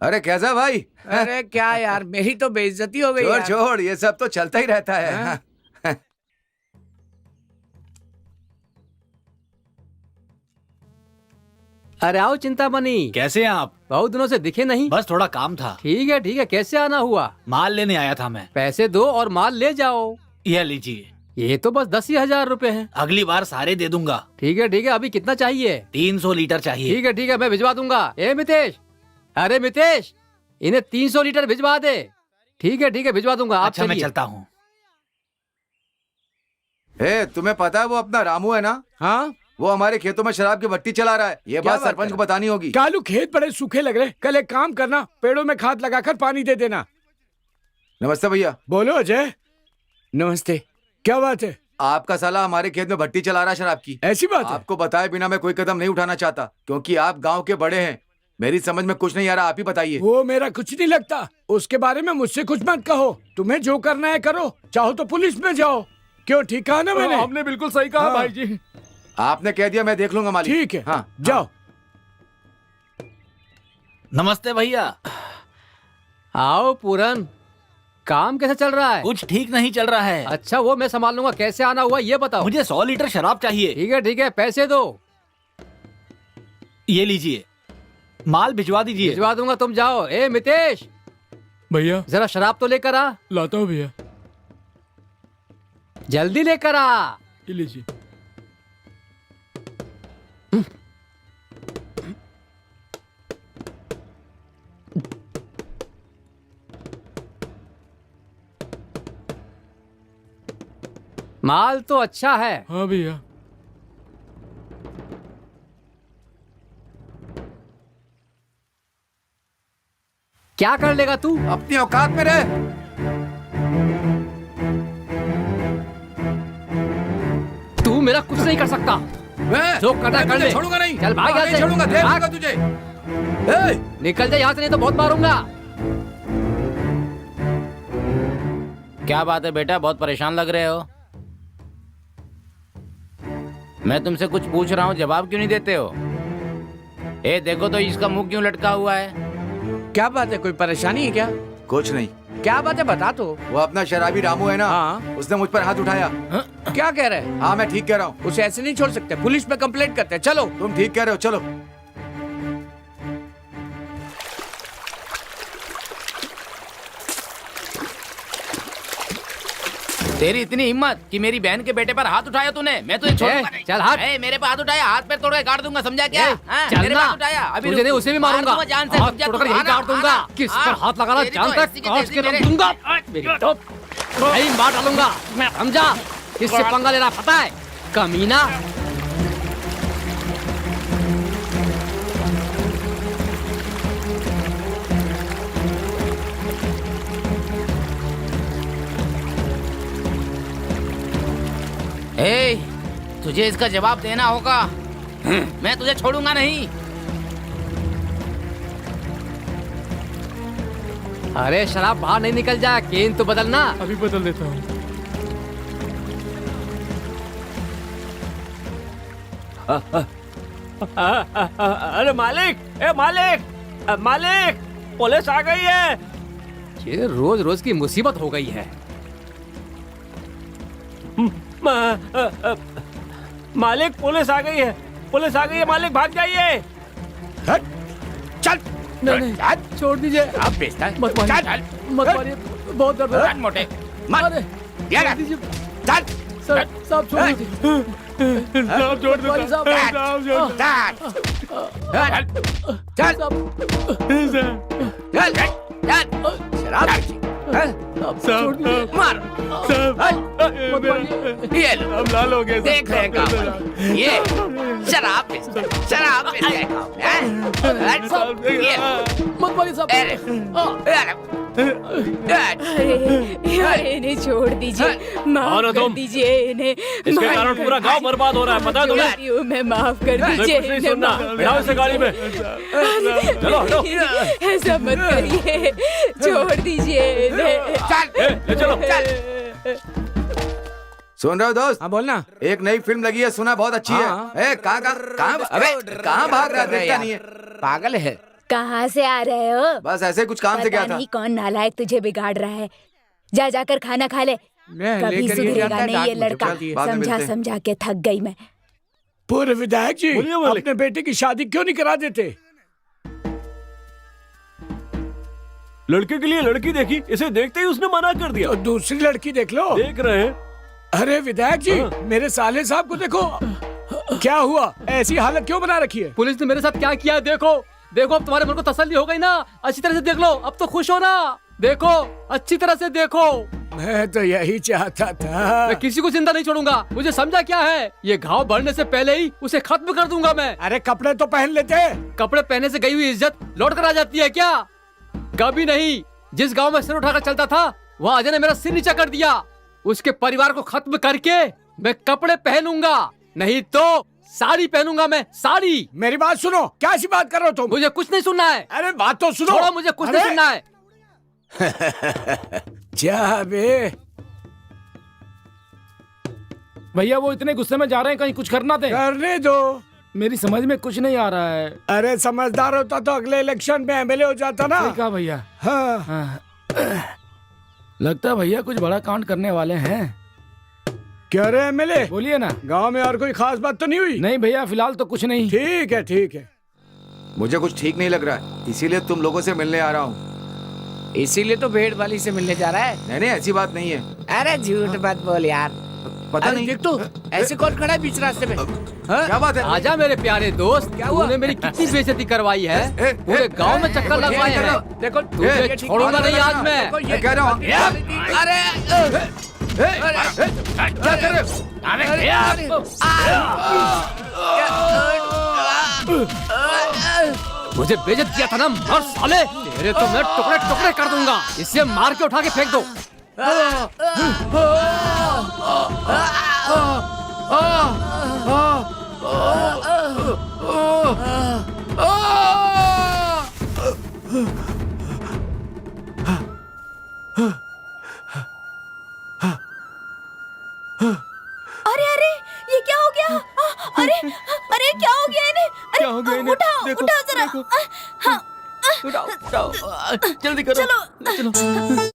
अरे कैसा भाई? अरे क्या यार, मेरी तो बेइज्जती हो गई छोड़ यार। छोड़, ये सब तो चलता ही रहता है। हाँ। अरे आओ चिंतामणि। कैसे हैं आप? बहुत दिनों से दिखे नहीं। बस थोड़ा काम था। ठीक है, कैसे आना हुआ? माल लेने आया था मैं। पैसे दो और माल ले जाओ। यह लीजिए। ये तो बस 10,000 रुपए हैं। अगली बार सारे दे दूंगा। ठीक है, अभी कितना चाहिए? 300 लीटर चाहिए। ठीक है, मैं भिजवा दूंगा। ए मितेश, अरे मितेश, इन्हें 300 लीटर भिजवा दे। ठीक है, भिजवा दूंगा। आप अच्छा मैं चलिए। चलता हूँ। तुम्हें पता है वो अपना रामू है ना? हाँ, वो हमारे खेतों में शराब की भट्टी चला रहा है। ये बात बात सरपंच कर? को बतानी होगी। कालू खेत बड़े सूखे लग रहे, कल एक काम करना, पेड़ों में खाद लगाकर पानी दे देना। नमस्ते भैया। बोलो अजय। नमस्ते। क्या बात है? आपका साला हमारे खेत में भट्टी चला रहा है शराब की। ऐसी बात है? आपको बताए बिना मैं कोई कदम नहीं उठाना चाहता, क्योंकि आप गांव के बड़े हैं। मेरी समझ में कुछ नहीं आ रहा, आप ही बताइए। वो मेरा कुछ नहीं लगता, उसके बारे में मुझसे कुछ मत कहो। तुम्हें जो करना है करो, चाहो तो पुलिस में जाओ। क्यों, ठीक कहा ना मैंने? आपने बिल्कुल सही कहा हाँ। भाई जी। आपने कह दिया, मैं देख लूंगा मालिक। ठीक है, हाँ जाओ। नमस्ते भैया। आओ पूरन, काम कैसे चल रहा है? कुछ ठीक नहीं चल रहा है। अच्छा, वो मैं संभाल लूंगा। कैसे आना हुआ ये बताओ। मुझे 100 लीटर शराब चाहिए। ठीक है, पैसे दो। ये लीजिए, माल भिजवा दीजिए। भिजवा दूंगा, तुम जाओ। ए मितेश, भैया जरा शराब तो लेकर आ। लाता हूँ भैया, जल्दी लेकर आ। ये लीजिए। माल तो अच्छा है। हाँ भैया। क्या कर लेगा तू? अपनी औकात में रह। तू मेरा कुछ नहीं कर सकता। मैं जो करना कर ले। छोड़ूंगा नहीं। चल भाग यहाँ नहीं से। छोड़ूंगा, देख भाग। लूंगा तुझे। निकल जा यहाँ से, नहीं तो बहुत मारूंगा। क्या बात है बेटा, बहुत परेशान लग रहे हो। मैं तुमसे कुछ पूछ रहा हूँ, जवाब क्यों नहीं देते हो? देखो तो इसका मुंह क्यों लटका हुआ है? क्या बात है, कोई परेशानी है क्या? कुछ नहीं। क्या बात है, बता तो। वो अपना शराबी रामू है ना, हाँ। उसने मुझ पर हाथ उठाया। क्या कह रहे हैं? हाँ मैं ठीक कह रहा हूँ। उसे ऐसे नहीं छोड़ सकते, पुलिस में कंप्लेंट करते हैं। चलो। तुम ठीक कह रहे हो, चलो। तेरी इतनी हिम्मत कि मेरी बहन के बेटे पर हाथ उठाया तूने, मैं तुझे छोड़ूंगा नहीं। चल हाथ। मेरे पे हाथ उठाया, हाथ पे तोड़ के काट दूंगा, समझा क्या? हाँ, चल मेरे पे ना। हाथ उठाया, अभी तुझे नहीं उसे भी मारूंगा। मार दूंगा जान से, हाथ समझा? तोड़कर तू यहीं आना, काट दूंगा। आना। किस हाँ, पर हाथ लगाना तेरी तो जानता है? ऐसी की काट तैसी के रख मेरे- दूंगा। मेरी तो नहीं मार डालूंगा। मैं समझा किससे पंगा ले रहा पता है? कमीना। ए, तुझे इसका जवाब देना होगा। मैं तुझे छोड़ूंगा नहीं। अरे शराब बाहर नहीं निकल जाए, केन तो बदलना। अभी बदल देता हूँ। अरे मालिक, ए मालिक, मालिक, पुलिस आ गई है। ये रोज रोज की मुसीबत हो गई है। मालिक, पुलिस आ गई है, पुलिस आ गई है मालिक, भाग जाइए। चल। नहीं, छोड़ दीजिए। आप बेचता है? मत मारिए, मत मारिए, बहुत दर्द हो रहा है। मोटे अरे, छोड़ दीजिए। सर, साहब छोड़ दीजिए। साहब छोड़ दो, मारिए साहब। साहब छोड़ साहब, छोड़ दीजिए। मार, मत मारिए। ये लो, अब लाल हो गया। देख रहे हैं काम। ये शराब बेचता है, शराब बेचता है काम, हैं? ये लो। मत मारिए साहब। अरे इन्हें छोड़ दीजिए, माफ कौन हो कर तुम? दीजिए इन्हें। इसके माफ कारण कर पूरा गांव बर्बाद हो रहा है, पता है तुम्हें? दीजिए, मैं माफ कर नहीं, दीजिए कुछ नहीं इन्हें, सुनना। माफ बैठाओ इसे गाड़ी में। चलो, हटो। ऐसा मत करिए, छोड़ दीजिए इन्हें। ले चलो। सुन रहे हो दोस्त? हाँ बोलना। एक नई फिल्म लगी है, सुना बहुत अच्छी हाँ। है। कहाँ कहाँ भाग रहा है, दिखता नहीं है। पागल है। कहाँ से आ रहे हो? बस ऐसे कुछ काम से पता गया था। नहीं कौन नालायक तुझे बिगाड़ रहा है। जा जाकर खाना खा ले। मैं कभी लेकर ये सुधरेगा जाता है, नहीं ये डांट मुझे लड़का। पड़ती है। बाद में समझा मिलते हैं। समझा के थक गई मैं। पूर्व विधायक जी, बोलिए मालिक। अपने बेटे की शादी क्यों नहीं करा देते? लड़के के लिए लड़की देखी, इसे देखते ही उसने मना कर दिया। तो दूसरी लड़की देख लो। देख रहे हैं। अरे विधायक जी, हाँ। मेरे साले साहब को देखो। क्या हुआ? ऐसी हालत क्यों बना रखी है? पुलिस ने मेरे साथ क्या किया है, देखो देखो। अब तुम्हारे मन को तसल्ली हो गई ना? अच्छी तरह से देख लो, अब तो खुश हो ना? देखो, अच्छी तरह से देखो। मैं तो यही चाहता था। मैं किसी को जिंदा नहीं छोड़ूंगा। मुझे समझा क्या है? ये घाव बढ़ने से पहले ही उसे खत्म कर दूंगा मैं। अरे कपड़े तो पहन लेते। कपड़े पहने से गई हुई इज्जत लौट कर आ जाती है क्या? कभी नहीं। जिस गांव में सिर उठाकर चलता था, वहाँ अजय ने मेरा सिर नीचा कर दिया। उसके परिवार को खत्म करके मैं कपड़े पहनूंगा, नहीं तो साड़ी पहनूंगा मैं, साड़ी। मेरी बात सुनो। क्या ऐसी बात कर रहे हो तुम? मुझे कुछ नहीं सुनना है। अरे बात तो सुनो। छोड़ो, मुझे कुछ नहीं अरे! सुनना है। जा बे। भैया वो इतने गुस्से में जा रहे हैं, कहीं कुछ करना दे। करने दो। मेरी समझ में कुछ नहीं आ रहा है। अरे समझदार होता तो अगले इलेक्शन में एमएलए हो जाता ना। सही कहा भैया। हाँ। हाँ। लगता है भैया कुछ बड़ा कांड करने वाले हैं। क्या रे एमएलए? बोलिए ना। गांव में और कोई खास बात तो नहीं हुई? नहीं भैया, फिलहाल तो कुछ नहीं। ठीक है ठीक है। मुझे कुछ ठीक नहीं लग रहा है, इसीलिए तुम लोगों से मिलने आ रहा हूँ। इसीलिए तो भेड़ वाली से मिलने जा रहा है। नहीं नहीं, ऐसी बात नहीं है। अरे झूठ मत बोल यार। पता अरे नहीं। देख तो, ऐसे कौन खड़ा है बीच रास्ते में? क्या बात है? आजा मेरे प्यारे दोस्त, क्या हुआ? तूने मेरी कितनी बेइज्जती करवाई है। पूरे गांव में चक्कर लगवाए हैं। देखो तुझे छोड़ूंगा नहीं आज मैं। मैं कह रहा हूँ। अरे क्या कर रहे हो? मुझे बेइज्जत किया था ना, मर साले। तेरे तो मैं टुकड़े टुकड़े कर दूंगा। इसे मार के उठा के फेंक दो। अरे अरे, ये क्या हो गया? अरे अरे, क्या हो गया इन्हें? अरे क्या हो गया इन्हें? उठाओ देखो, उठाओ जरा। देखो। हाँ, जल्दी करो। चलो।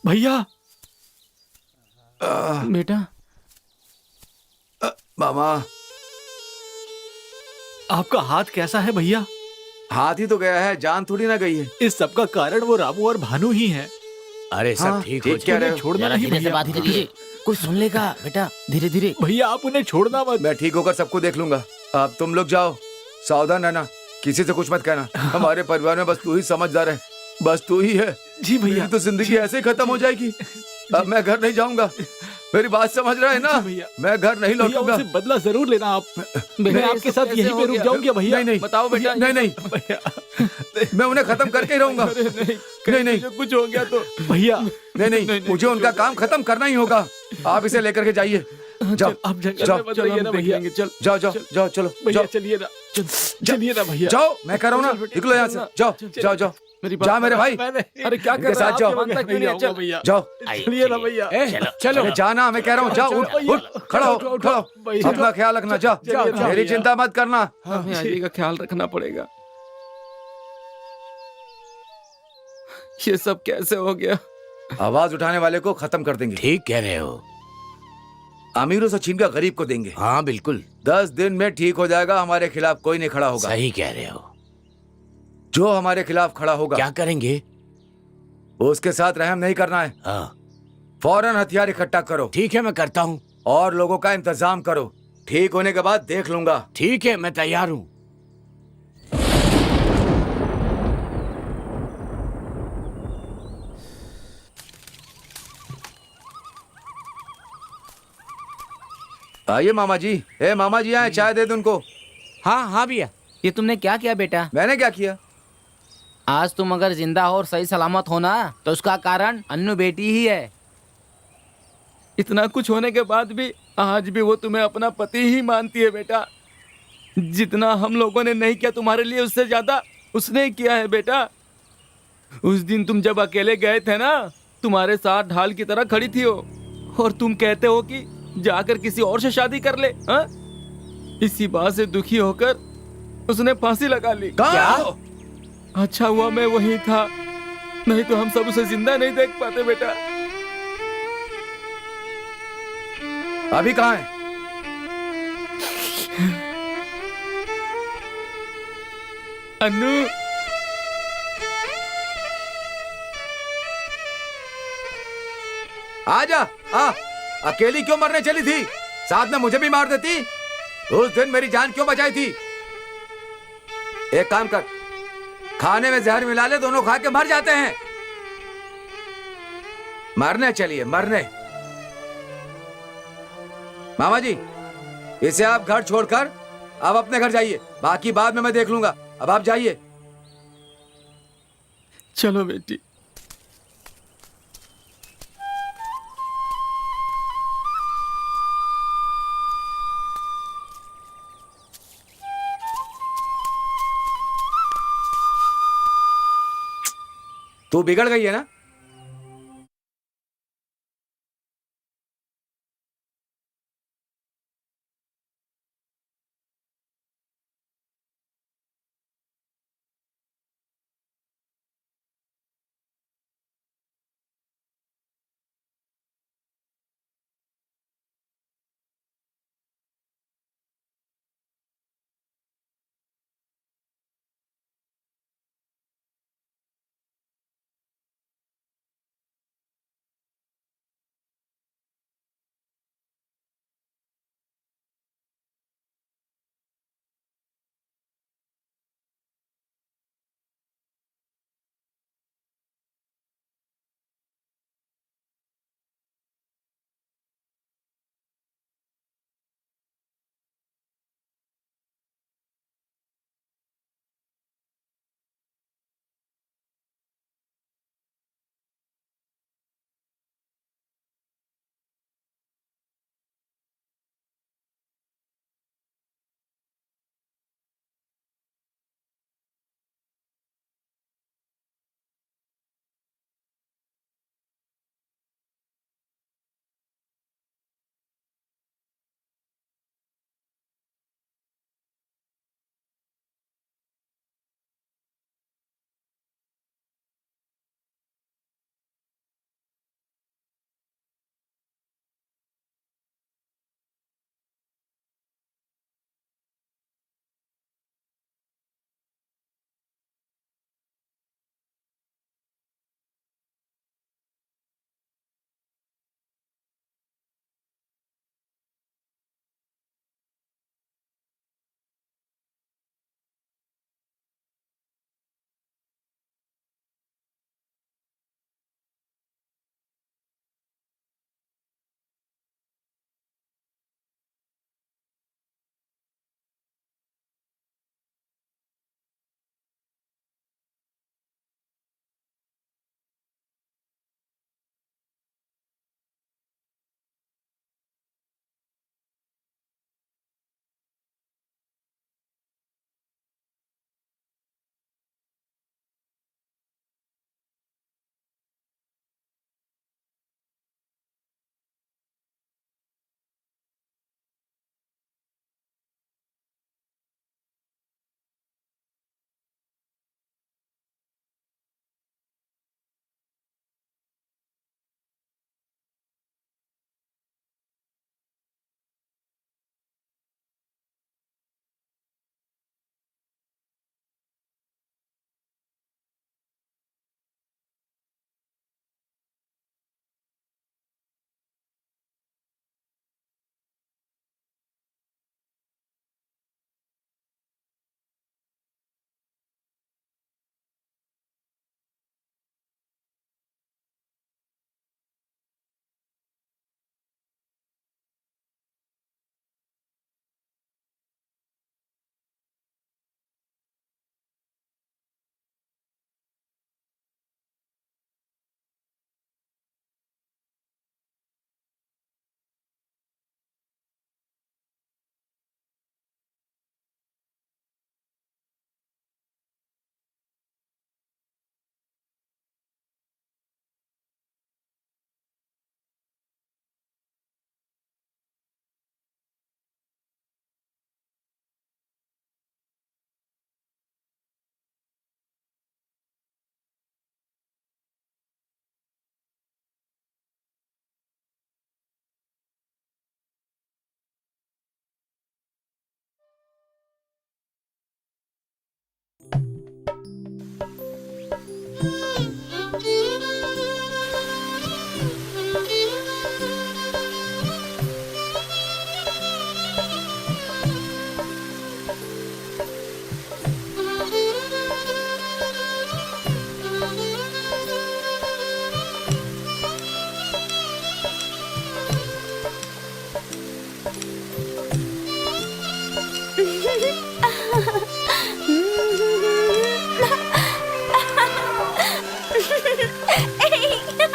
भैया आह, बेटा मामा आपका हाथ कैसा है भैया? हाथ ही तो गया है, जान थोड़ी ना गई है। इस सब का कारण वो रामू और भानु ही हैं। अरे सब हाँ, ठीक हो ठीक कह रहे हो। छोड़ना जरा नहीं धीरे से भैया। बात कीजिए, कोई सुन लेगा बेटा, धीरे धीरे। भैया आप उन्हें छोड़ना मत। मैं ठीक होकर सबको देख लूंगा। अब तुम लोग जाओ, सावधान रहना, किसी से कुछ मत कहना। हमारे परिवार में बस तू ही समझदार है, बस तू ही है। जी भैया। मेरी तो जिंदगी ऐसे ही खत्म हो जाएगी। अब मैं घर नहीं जाऊंगा, मेरी बात समझ रहा है ना? जी भैया। मैं घर नहीं भैया लौटूंगा। उनसे बदला जरूर लेना आप। मैं आपके साथ यहीं पे रुक जाऊंगा भैया। नहीं नहीं बताओ बेटा। नहीं नहीं, मैं उन्हें खत्म करके ही रहूंगा। नहीं नहीं कुछ हो गया तो भैया। नहीं नहीं, मुझे उनका काम खत्म करना ही होगा। आप इसे लेकर के जाइए। जाओ आप जंगल जाओ, में मत रहिए ना भैया। जाओ जाओ जाओ, चलो भैया जाओ चलिए ना, चलिए ना भैया। जाओ, मैं कह रहा हूँ ना, निकलो यहाँ से। जाओ जाओ जाओ, जा मेरे भाई, अरे क्या कर इनके साथ जाओ। भैया। जाओ चलिए ना भैया। चलो। अरे जाना, मैं कह रहा हूँ, जाओ, उठ उठ, खड़ा हो, खड़ा हो। भैया। अपना ख्याल रखना, जा। जाओ, मेरी चिंता मत करना। हमें आगे का ख्याल रखना पड़ेगा। ये सब कैसे हो गया? आवाज उठाने वाले को खत्म कर देंगे। ठीक कह रहे हो। अमीरों से छीन कर गरीब को देंगे। हाँ बिल्कुल 10 दिन में ठीक हो जाएगा। हमारे खिलाफ कोई नहीं खड़ा होगा। सही कह रहे हो। जो हमारे खिलाफ खड़ा होगा, क्या करेंगे? उसके साथ रहम नहीं करना है। हाँ फौरन हथियार इकट्ठा करो ठीक है, मैं करता हूँ। और लोगों का इंतजाम करो। ठीक होने के बाद देख लूंगा। ठीक है, मैं तैयार हूँ। आइए मामा जी। ए मामा जी आए, चाय दे दो उनको। हाँ हाँ भैया। ये तुमने क्या किया बेटा? मैंने क्या किया? आज तुम अगर जिंदा हो और सही सलामत हो ना, तो उसका कारण अन्नू बेटी ही है। इतना कुछ होने के बाद भी आज भी वो तुम्हें अपना पति ही मानती है बेटा। जितना हम लोगों ने नहीं किया तुम्हारे लिए, उससे ज्यादा उसने किया है बेटा। उस दिन तुम जब अकेले गए थे ना, तुम्हारे साथ ढाल की तरह खड़ी थी वो, और तुम कहते हो कि जाकर किसी और से शादी कर ले। हाँ? इसी बात से दुखी होकर उसने फांसी लगा ली। क्या? अच्छा हुआ मैं वहीं था, नहीं तो हम सब उसे जिंदा नहीं देख पाते बेटा। अभी कहाँ है? अन्नू, आजा। अकेली क्यों मरने चली थी? साथ में मुझे भी मार देती। उस दिन मेरी जान क्यों बचाई थी? एक काम कर, खाने में जहर मिला ले, दोनों खा के मर जाते हैं। मरने चलिए, मरने। मामा जी, इसे आप घर छोड़कर अब अपने घर जाइए। बाकी बाद में मैं देख लूंगा। अब आप जाइए। चलो बेटी। तू बिगड़ गई है ना?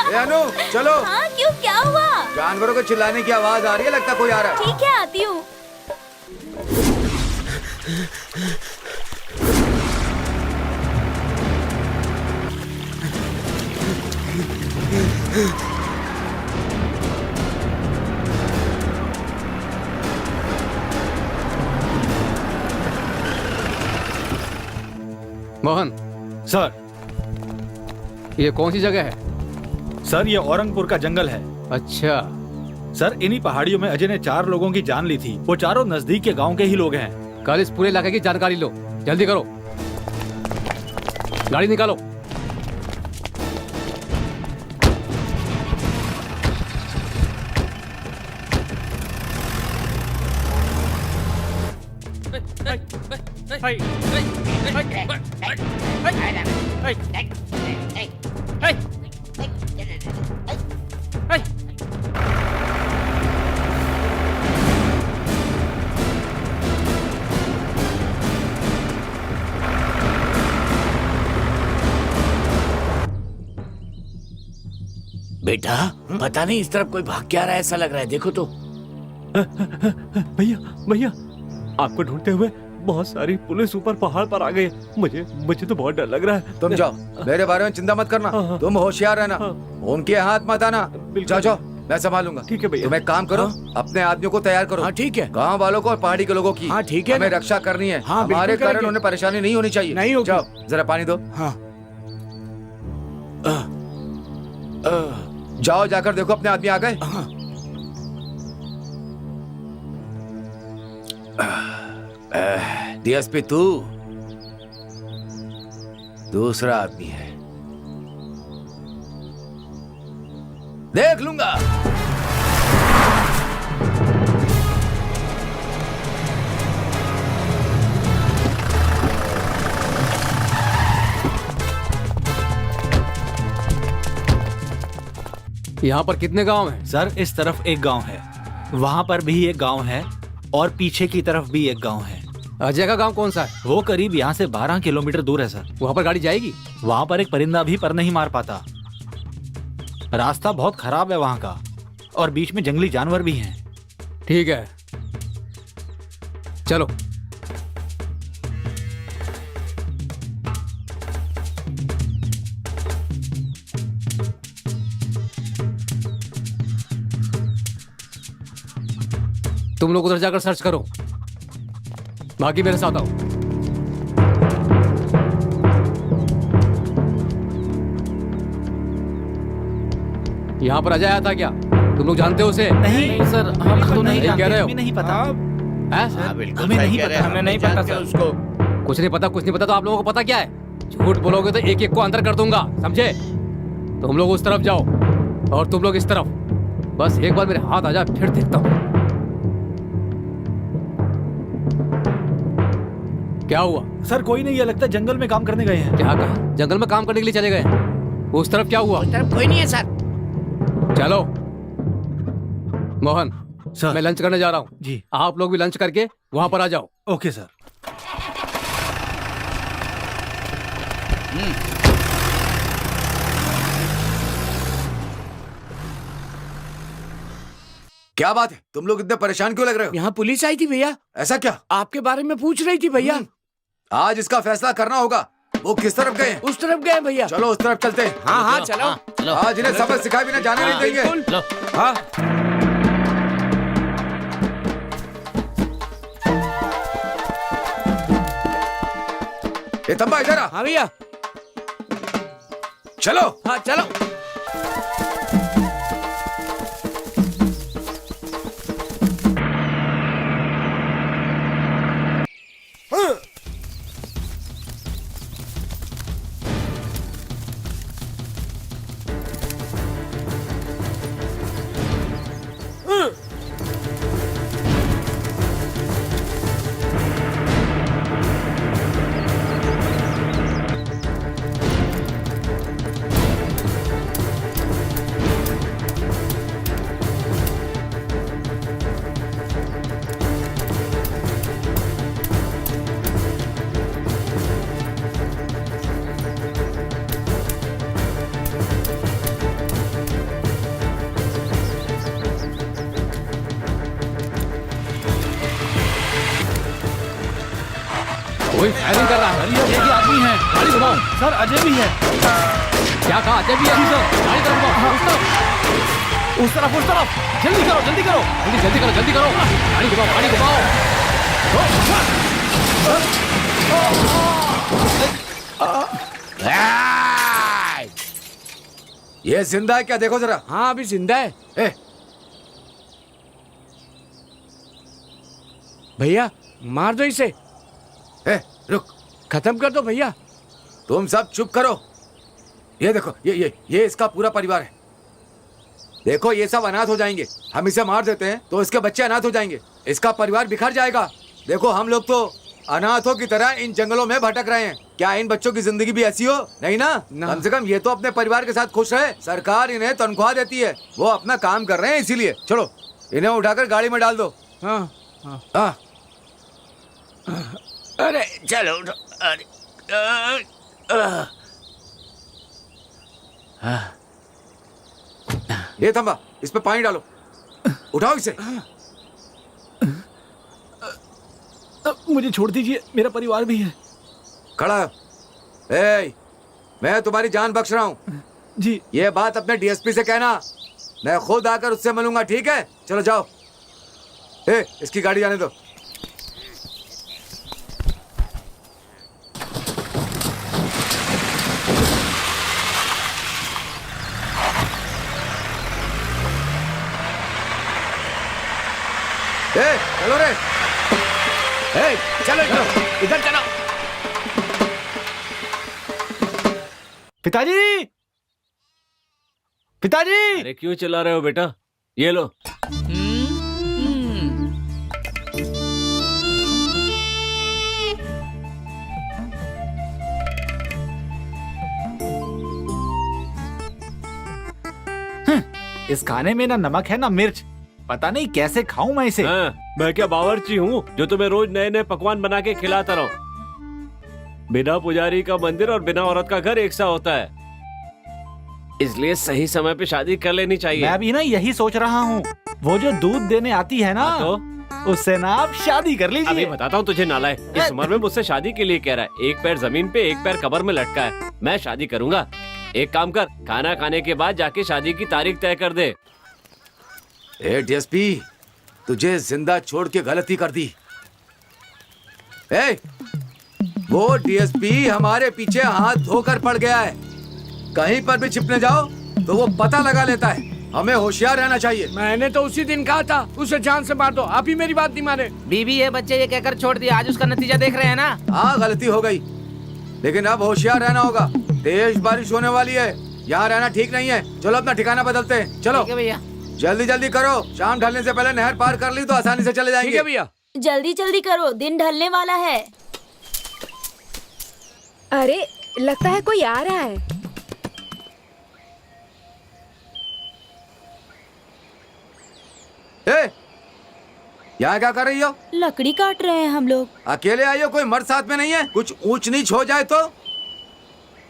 ए अनु चलो। हाँ क्यों, क्या हुआ? जानवरों के चिल्लाने की आवाज आ रही है, लगता कोई आ रहा है। ठीक है, आती हूँ। मोहन सर, ये कौन सी जगह है? सर ये औरंगपुर का जंगल है। अच्छा, सर इन्हीं पहाड़ियों में अजय ने 4 लोगों की जान ली थी। वो चारों नजदीक के गांव के ही लोग हैं। कल इस पूरे इलाके की जानकारी लो, जल्दी करो, गाड़ी निकालो। बेटा पता नहीं इस तरफ कोई भाग के आ रहा है, ऐसा लग रहा है, देखो तो। भैया भैया, आपको ढूंढते हुए बहुत सारी पुलिस ऊपर पहाड़ पर आ गई। मुझे तो बहुत डर लग रहा है। तुम जाओ, मेरे बारे में चिंता मत करना। तुम होशियार रहना, उनके हाथ मत आना। जाओ जाओ, मैं संभालूंगा। ठीक है भैया। तुम एक काम करो, अपने आदमियों को तैयार करो। हाँ ठीक है। गांव वालों को और पहाड़ी के लोगों की हाँ ठीक है हमें ना। रक्षा करनी है। हाँ, बिल्कुल हमारे कारण करेंगे। उन्हें परेशानी नहीं होनी चाहिए। नहीं होगी। जाओ, जरा पानी दो। हाँ जाओ, जाकर देखो अपने आदमी आ गए। हाँ। डीएसपी तू दूसरा आदमी है, देख लूंगा। यहाँ पर कितने गांव हैं? सर इस तरफ एक गांव है, वहाँ पर भी एक गांव है और पीछे की तरफ भी एक गांव है। अजय का गांव कौन सा है? वो करीब यहाँ से 12 किलोमीटर दूर है सर। वहाँ पर गाड़ी जाएगी? वहाँ पर एक परिंदा भी पर नहीं मार पाता। रास्ता बहुत खराब है वहाँ का, और बीच में जंगली जानवर भी हैं। ठीक है, चलो। तुम लोग उधर जाकर सर्च करो, बाकी मेरे साथ आओ। यहाँ पर अजय आया था क्या? तुम लोग जानते हो उसे? नहीं सर, हम तो नहीं कह रहे हो? हमें नहीं पता। हैं? बिल्कुल सही कह रहे हैं, हमें नहीं पता सर। उसको। कुछ नहीं पता, कुछ नहीं पता तो आप लोगों को पता क्या है? झूठ बोलोगे तो एक एक को अंदर कर दूंगा, समझे? तुम लोग उस तरफ जाओ और तुम लोग इस तरफ। बस एक बार मेरे हाथ आ जाए, फिर देखता हूँ क्या हुआ। सर कोई नहीं, ये लगता है जंगल में काम करने गए हैं। क्या कहा? जंगल में काम करने के लिए चले गए? उस तरफ क्या हुआ? उस तरफ कोई नहीं है सर। चलो मोहन, सर मैं लंच करने जा रहा हूँ। जी आप लोग भी लंच करके वहां पर आ जाओ। Okay sir. क्या बात है, तुम लोग इतने परेशान क्यों लग रहे हो? यहाँ पुलिस आई थी भैया, ऐसा क्या? आपके बारे में पूछ रही थी भैया। आज इसका फैसला करना होगा। वो किस तरफ गए? उस तरफ गए भैया। चलो उस तरफ चलते हैं। हाँ हाँ चलो। आज इन्हें सबक सिखाए बिना जाने नहीं देंगे। लो। हाँ ये तंबा इधर आ। हाँ भैया। चलो। हाँ चलो। कोई फायरिंग कर रहा है। अरे ये आदमी है। गाड़ी घुमाओ। सर अजय भी है। क्या कहा? अजय भी है? सर गाड़ी तरफ घुमाओ। उस तरफ जल्दी करो जल्दी करो। गाड़ी घुमाओ। ये जिंदा है क्या? देखो जरा। हाँ अभी जिंदा है। ए, भैया मार दो इसे। ए, रुक। खत्म कर दो भैया। तुम सब चुप करो। ये देखो, ये इसका पूरा परिवार है। देखो ये सब अनाथ हो जाएंगे। हम इसे मार देते हैं तो इसके बच्चे अनाथ हो जाएंगे, इसका परिवार बिखर जाएगा। देखो हम लोग तो अनाथों की तरह इन जंगलों में भटक रहे हैं। क्या इन बच्चों की जिंदगी भी ऐसी हो? नहीं ना। कम से कम ये तो अपने परिवार के साथ खुश रहे। सरकार इन्हें तनख्वाह देती है, वो अपना काम कर रहे हैं, इसीलिए। चलो इन्हें उठाकर गाड़ी में डाल दो। हाँ हाँ। अरे चलो उठो। अरे ये थंबा, इस पे पानी डालो। उठाओ इसे। मुझे छोड़ दीजिए, मेरा परिवार भी है। खड़ा। ए, मैं तुम्हारी जान बख्श रहा हूँ जी। ये बात अपने डीएसपी से कहना, मैं खुद आकर उससे मिलूंगा। ठीक है? चलो जाओ। ए, इसकी गाड़ी जाने दो। ए, चलो रे। चलो इधर चलो। पिताजी, पिताजी। अरे क्यों चिल्ला रहे हो बेटा? ये लो। इस खाने में ना नमक है ना मिर्च, पता नहीं कैसे खाऊं मैं इसे। हाँ, मैं क्या बावर्ची हूँ जो तुम्हें रोज नए नए पकवान बना के खिलाता रहूं? बिना पुजारी का मंदिर और बिना औरत का घर एक सा होता है, इसलिए सही समय पे शादी कर लेनी चाहिए। मैं भी ना यही सोच रहा हूँ। वो जो दूध देने आती है ना, तो उससे ना आप शादी कर लीजिए। अभी बताता हूँ तुझे नालायक। इस उम्र में मुझसे शादी के लिए कह रहा है। एक पैर जमीन पे, एक पैर कब्र में लटका है। मैं शादी करूंगा। एक काम कर, खाना खाने के बाद जाके शादी की तारीख तय कर दे। ए डीएसपी, तुझे जिंदा छोड़ के गलती कर दी। ए, वो डीएसपी हमारे पीछे हाथ धोकर पड़ गया है। कहीं पर भी छिपने जाओ तो वो पता लगा लेता है। हमें होशियार रहना चाहिए। मैंने तो उसी दिन कहा था उसे जान से मार दो, आप ही मेरी बात नहीं माने। बीबी ये बच्चे ये कहकर छोड़ दिया, आज उसका नतीजा देख रहे हैं ना। हाँ गलती हो गई, लेकिन अब होशियार रहना होगा। तेज बारिश होने वाली है, यहाँ रहना ठीक नहीं है। चलो अपना ठिकाना बदलते हैं। चलो भैया, जल्दी जल्दी करो। शाम ढलने से पहले नहर पार कर ली तो आसानी से चले जाएंगे। ठीक है भैया। जल्दी जल्दी करो, दिन ढलने वाला है। अरे लगता है कोई आ रहा है। ए, यहाँ क्या कर रही हो? लकड़ी काट रहे हैं हम लोग। अकेले आई हो? कोई मर्द साथ में नहीं है? कुछ ऊंच नीच हो जाए तो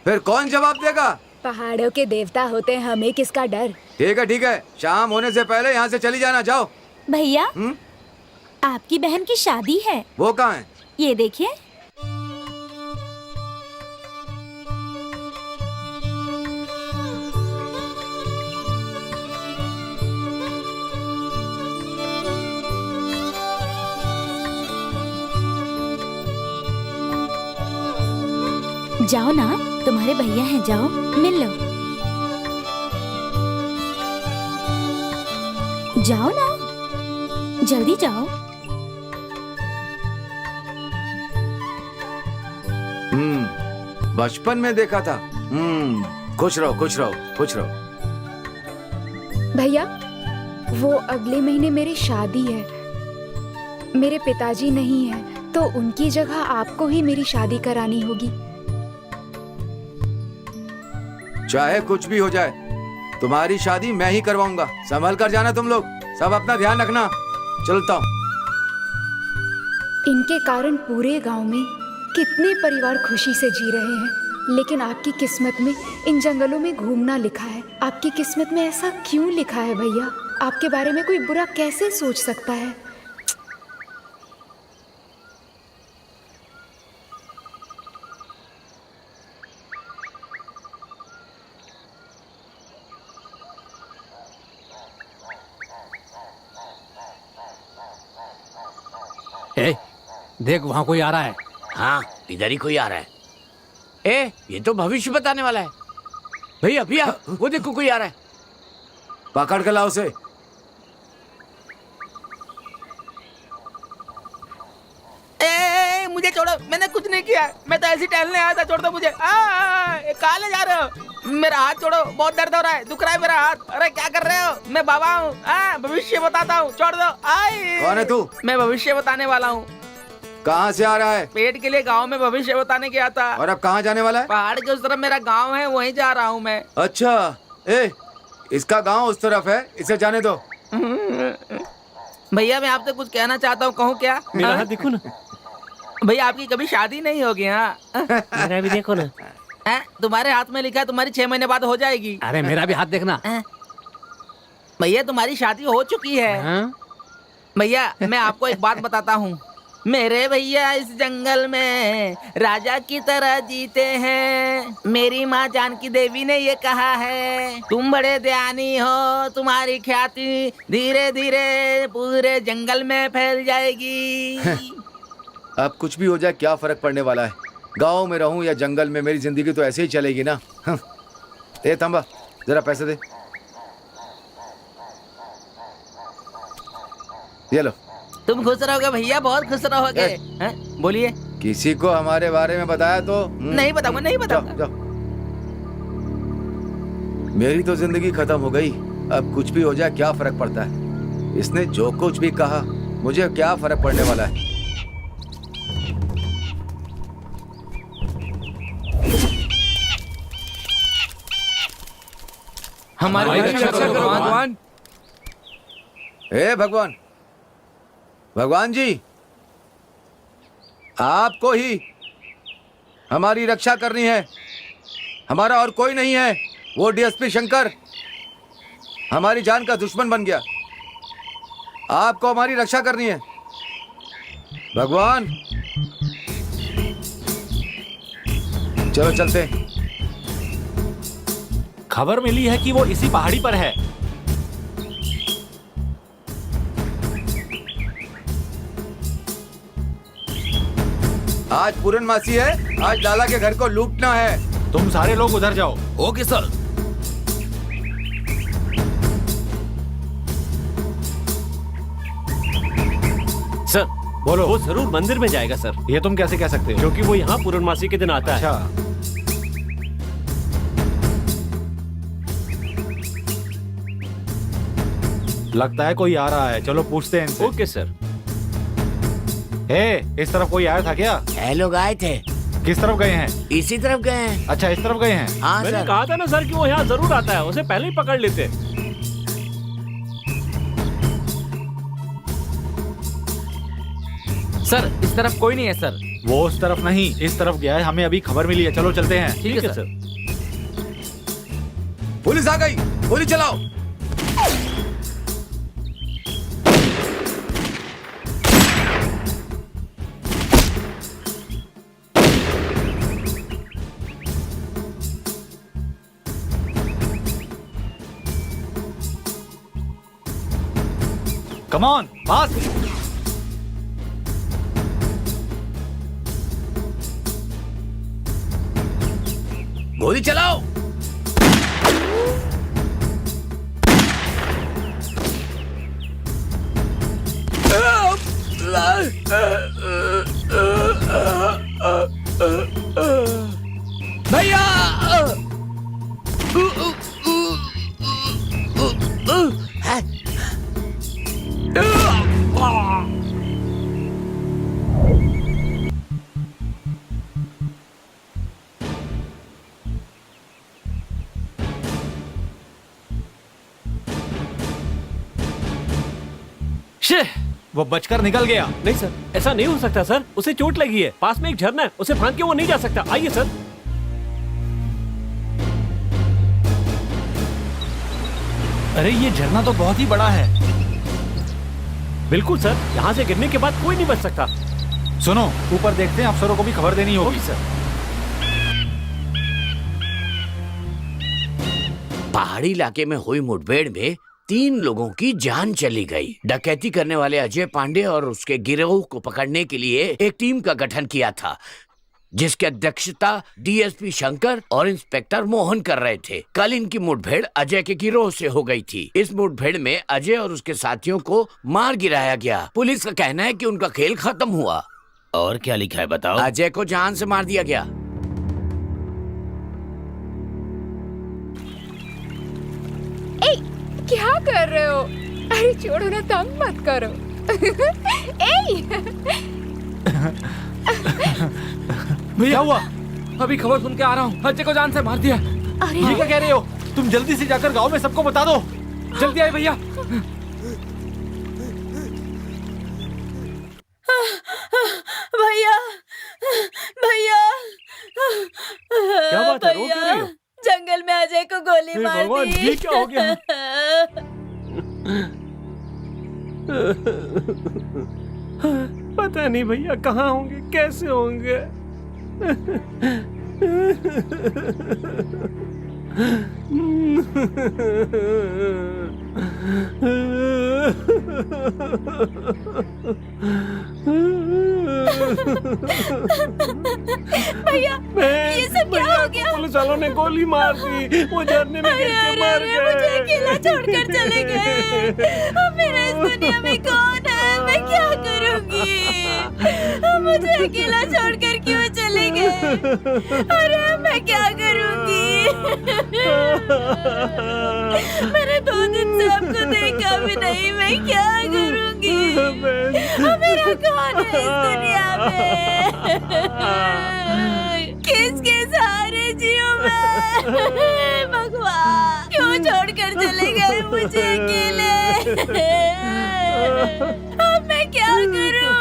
फिर कौन जवाब देगा? पहाड़ों के देवता होते हैं, हमें किसका डर। ठीक है, शाम होने से पहले यहाँ से चली जाना। जाओ। भैया, आपकी बहन की शादी है। वो कहाँ है? ये देखिए। जाओ ना, तुम्हारे भैया हैं, जाओ मिल लो। जाओ ना, जल्दी जाओ। बचपन में देखा था। खुश रहो, खुश रहो, खुश रहो। भैया, वो अगले महीने मेरी शादी है। मेरे पिताजी नहीं है, तो उनकी जगह आपको ही मेरी शादी करानी होगी। चाहे कुछ भी हो जाए, तुम्हारी शादी मैं ही करवाऊंगा। संभल कर जाना तुम लोग, सब अपना ध्यान रखना। चलता हूँ। इनके कारण पूरे गांव में कितने परिवार खुशी से जी रहे हैं, लेकिन आपकी किस्मत में इन जंगलों में घूमना लिखा है। आपकी किस्मत में ऐसा क्यों लिखा है भैया? आपके बारे में कोई बुरा कैसे सोच सकता है? ए, देख वहाँ कोई आ रहा है। हाँ, इधर ही कोई आ रहा है। ए, ये तो भविष्य बताने वाला है। भैया भैया, वो देखो कोई आ रहा है। पकड़ के लाओ उसे। मुझे छोड़ो, मैंने कुछ नहीं किया, मैं तो ऐसे टहलने आया था, छोड़ दो मुझे। कहाँ ले जा रहे हो? मेरा हाथ छोड़ो, बहुत दर्द हो रहा है, दुख रहा है मेरा हाथ। अरे क्या कर रहे हो? मैं बाबा हूँ, भविष्य बताता हूँ, छोड़ दो। कौन है तू? मैं भविष्य बताने वाला हूँ। कहाँ से आ रहा है? पेट के लिए गांव में भविष्य बताने गया था। और अब कहाँ जाने वाला है? पहाड़ के उस तरफ मेरा गांव है, वहीं जा रहा हूँ मैं। अच्छा, ए, इसका गांव उस तरफ है, इसे जाने दो। भैया मैं आपसे कुछ कहना चाहता हूँ, कहूँ क्या? मेरा हाथ देखो ना भैया, आपकी कभी शादी नहीं होगी? मेरा भी देखो ना। तुम्हारे हाथ में लिखा है तुम्हारी 6 महीने बाद हो जाएगी। अरे मेरा भी हाथ देखना। भैया तुम्हारी शादी हो चुकी है। भैया मैं आपको एक बात बताता हूँ, मेरे भैया इस जंगल में राजा की तरह जीते हैं। मेरी माँ जानकी देवी ने ये कहा है, तुम बड़े ध्यानी हो, तुम्हारी ख्याति धीरे धीरे पूरे जंगल में फैल जाएगी। अब कुछ भी हो जाए क्या फर्क पड़ने वाला है? गांव में रहूं या जंगल में, मेरी जिंदगी तो ऐसे ही चलेगी ना। ए तंबा, जरा पैसे दे। ये लो। तुम खुश रहोगे भैया, बहुत खुश रहोगे। बोलिए। किसी को हमारे बारे में बताया तो? नहीं बताऊंगा, नहीं बताऊंगा। जाओ। मेरी तो जिंदगी खत्म हो गई, अब कुछ भी हो जाए क्या फर्क पड़ता है? इसने जो कुछ भी कहा, मुझे क्या फर्क पड़ने वाला है? हमारी रक्षा करो भगवान। हे भगवान, भगवान जी, आपको ही हमारी रक्षा करनी है, हमारा और कोई नहीं है। वो डीएसपी शंकर हमारी जान का दुश्मन बन गया, आपको हमारी रक्षा करनी है भगवान। चलो चलते हैं। खबर मिली है कि वो इसी पहाड़ी पर है। आज पूर्णमासी है, आज लाला के घर को लूटना है। तुम सारे लोग उधर जाओ। Okay sir. सर बोलो। वो जरूर मंदिर में जाएगा सर। ये तुम कैसे कह सकते हो? क्योंकि वो यहाँ पूर्णमासी के दिन आता है। अच्छा, लगता है कोई आ रहा है, चलो पूछते हैं इनसे। Okay sir. इस तरफ कोई आया था क्या? ये लोग आए थे। किस तरफ गए हैं? इसी तरफ गए हैं। अच्छा, इस तरफ गए हैं। हाँ मैंने सर। कहा था ना सर कि वो यहाँ जरूर आता है, उसे पहले ही पकड़ लेते। सर इस तरफ कोई नहीं है सर। वो उस तरफ नहीं, इस तरफ गया है, हमें अभी खबर मिली है, चलो चलते हैं। ठीक है सर। पुलिस आ गई, गोली चलाओ। Come on, fast. गोली चलाओ। भैया वो बचकर निकल गया। नहीं सर, ऐसा नहीं हो सकता सर। उसे चोट लगी है, पास में एक झरना है, उसे फांद के वो नहीं जा सकता। आइए सर। अरे ये झरना तो बहुत ही बड़ा है। बिल्कुल सर, यहाँ से गिरने के बाद कोई नहीं बच सकता। सुनो, ऊपर देखते हैं, अफसरों को भी खबर देनी होगी। सर पहाड़ी इलाके में हुई मुठभेड़ में 3 लोगों की जान चली गई। डकैती करने वाले अजय पांडे और उसके गिरोह को पकड़ने के लिए एक टीम का गठन किया था, जिसकी अध्यक्षता डीएसपी शंकर और इंस्पेक्टर मोहन कर रहे थे। कल इनकी मुठभेड़ अजय के गिरोह से हो गई थी। इस मुठभेड़ में अजय और उसके साथियों को मार गिराया गया। पुलिस का कहना है कि उनका खेल खत्म हुआ। और क्या लिखा है बताओ? अजय को जान से मार दिया गया। ए, क्या कर रहे हो? अरे छोड़ो ना, तंग मत करो। भैया हुआ अभी खबर सुन के आ रहा हूँ। अजय को जान से मार दिया। ये क्या कह रहे हो? तुम जल्दी से जाकर गांव में सबको बता दो। जल्दी आए भैया। भैया भैया क्या बात है, रो क्यों रही हो? जंगल में अजय को गोली हे मार भगवान, दी। ये क्या हो गया? पता नहीं भैया कहाँ होंगे, कैसे होंगे। भैया ये सब क्या हो गया? पुलिस वालों ने गोली मार दी, वो झरने में गिर के मर मुझे गए। अकेला छोड़कर चले गए। अब मेरा इस दुनिया में कौन है? मैं क्या करूंगी? अब मुझे अकेला छोड़कर क्यों चले गए? अरे मैं क्या करूंगी? मैंने 2 दिन से आपको देखा भी नहीं। मैं क्या करूंगी? अब मेरा कौन है इस दुनिया में? किसके सहारे जीऊं मैं? भगवान क्यों छोड़कर चले गए मुझे अकेले? अब मैं क्या करूं?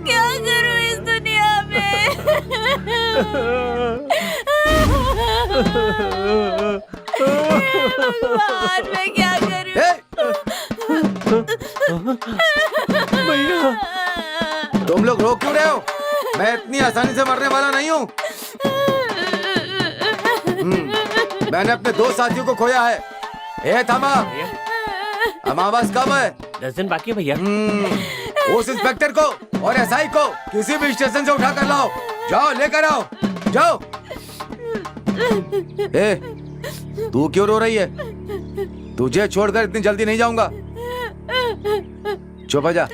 क्या करूं इस दुनिया में? भगवान मैं क्या करूं? भैया तुम लोग रो क्यों रहे हो? मैं इतनी आसानी से मरने वाला नहीं हूँ। मैंने अपने 2 साथियों को खोया है। ए थमा, अमावस कब है? 10 दिन बाकी है भैया। उस इंस्पेक्टर को और एसआई को किसी भी स्टेशन से उठा कर लाओ। जाओ लेकर आओ, जाओ। ए, तू क्यों रो रही है? तुझे छोड़कर इतनी जल्दी नहीं जाऊंगा। चुप हो जा।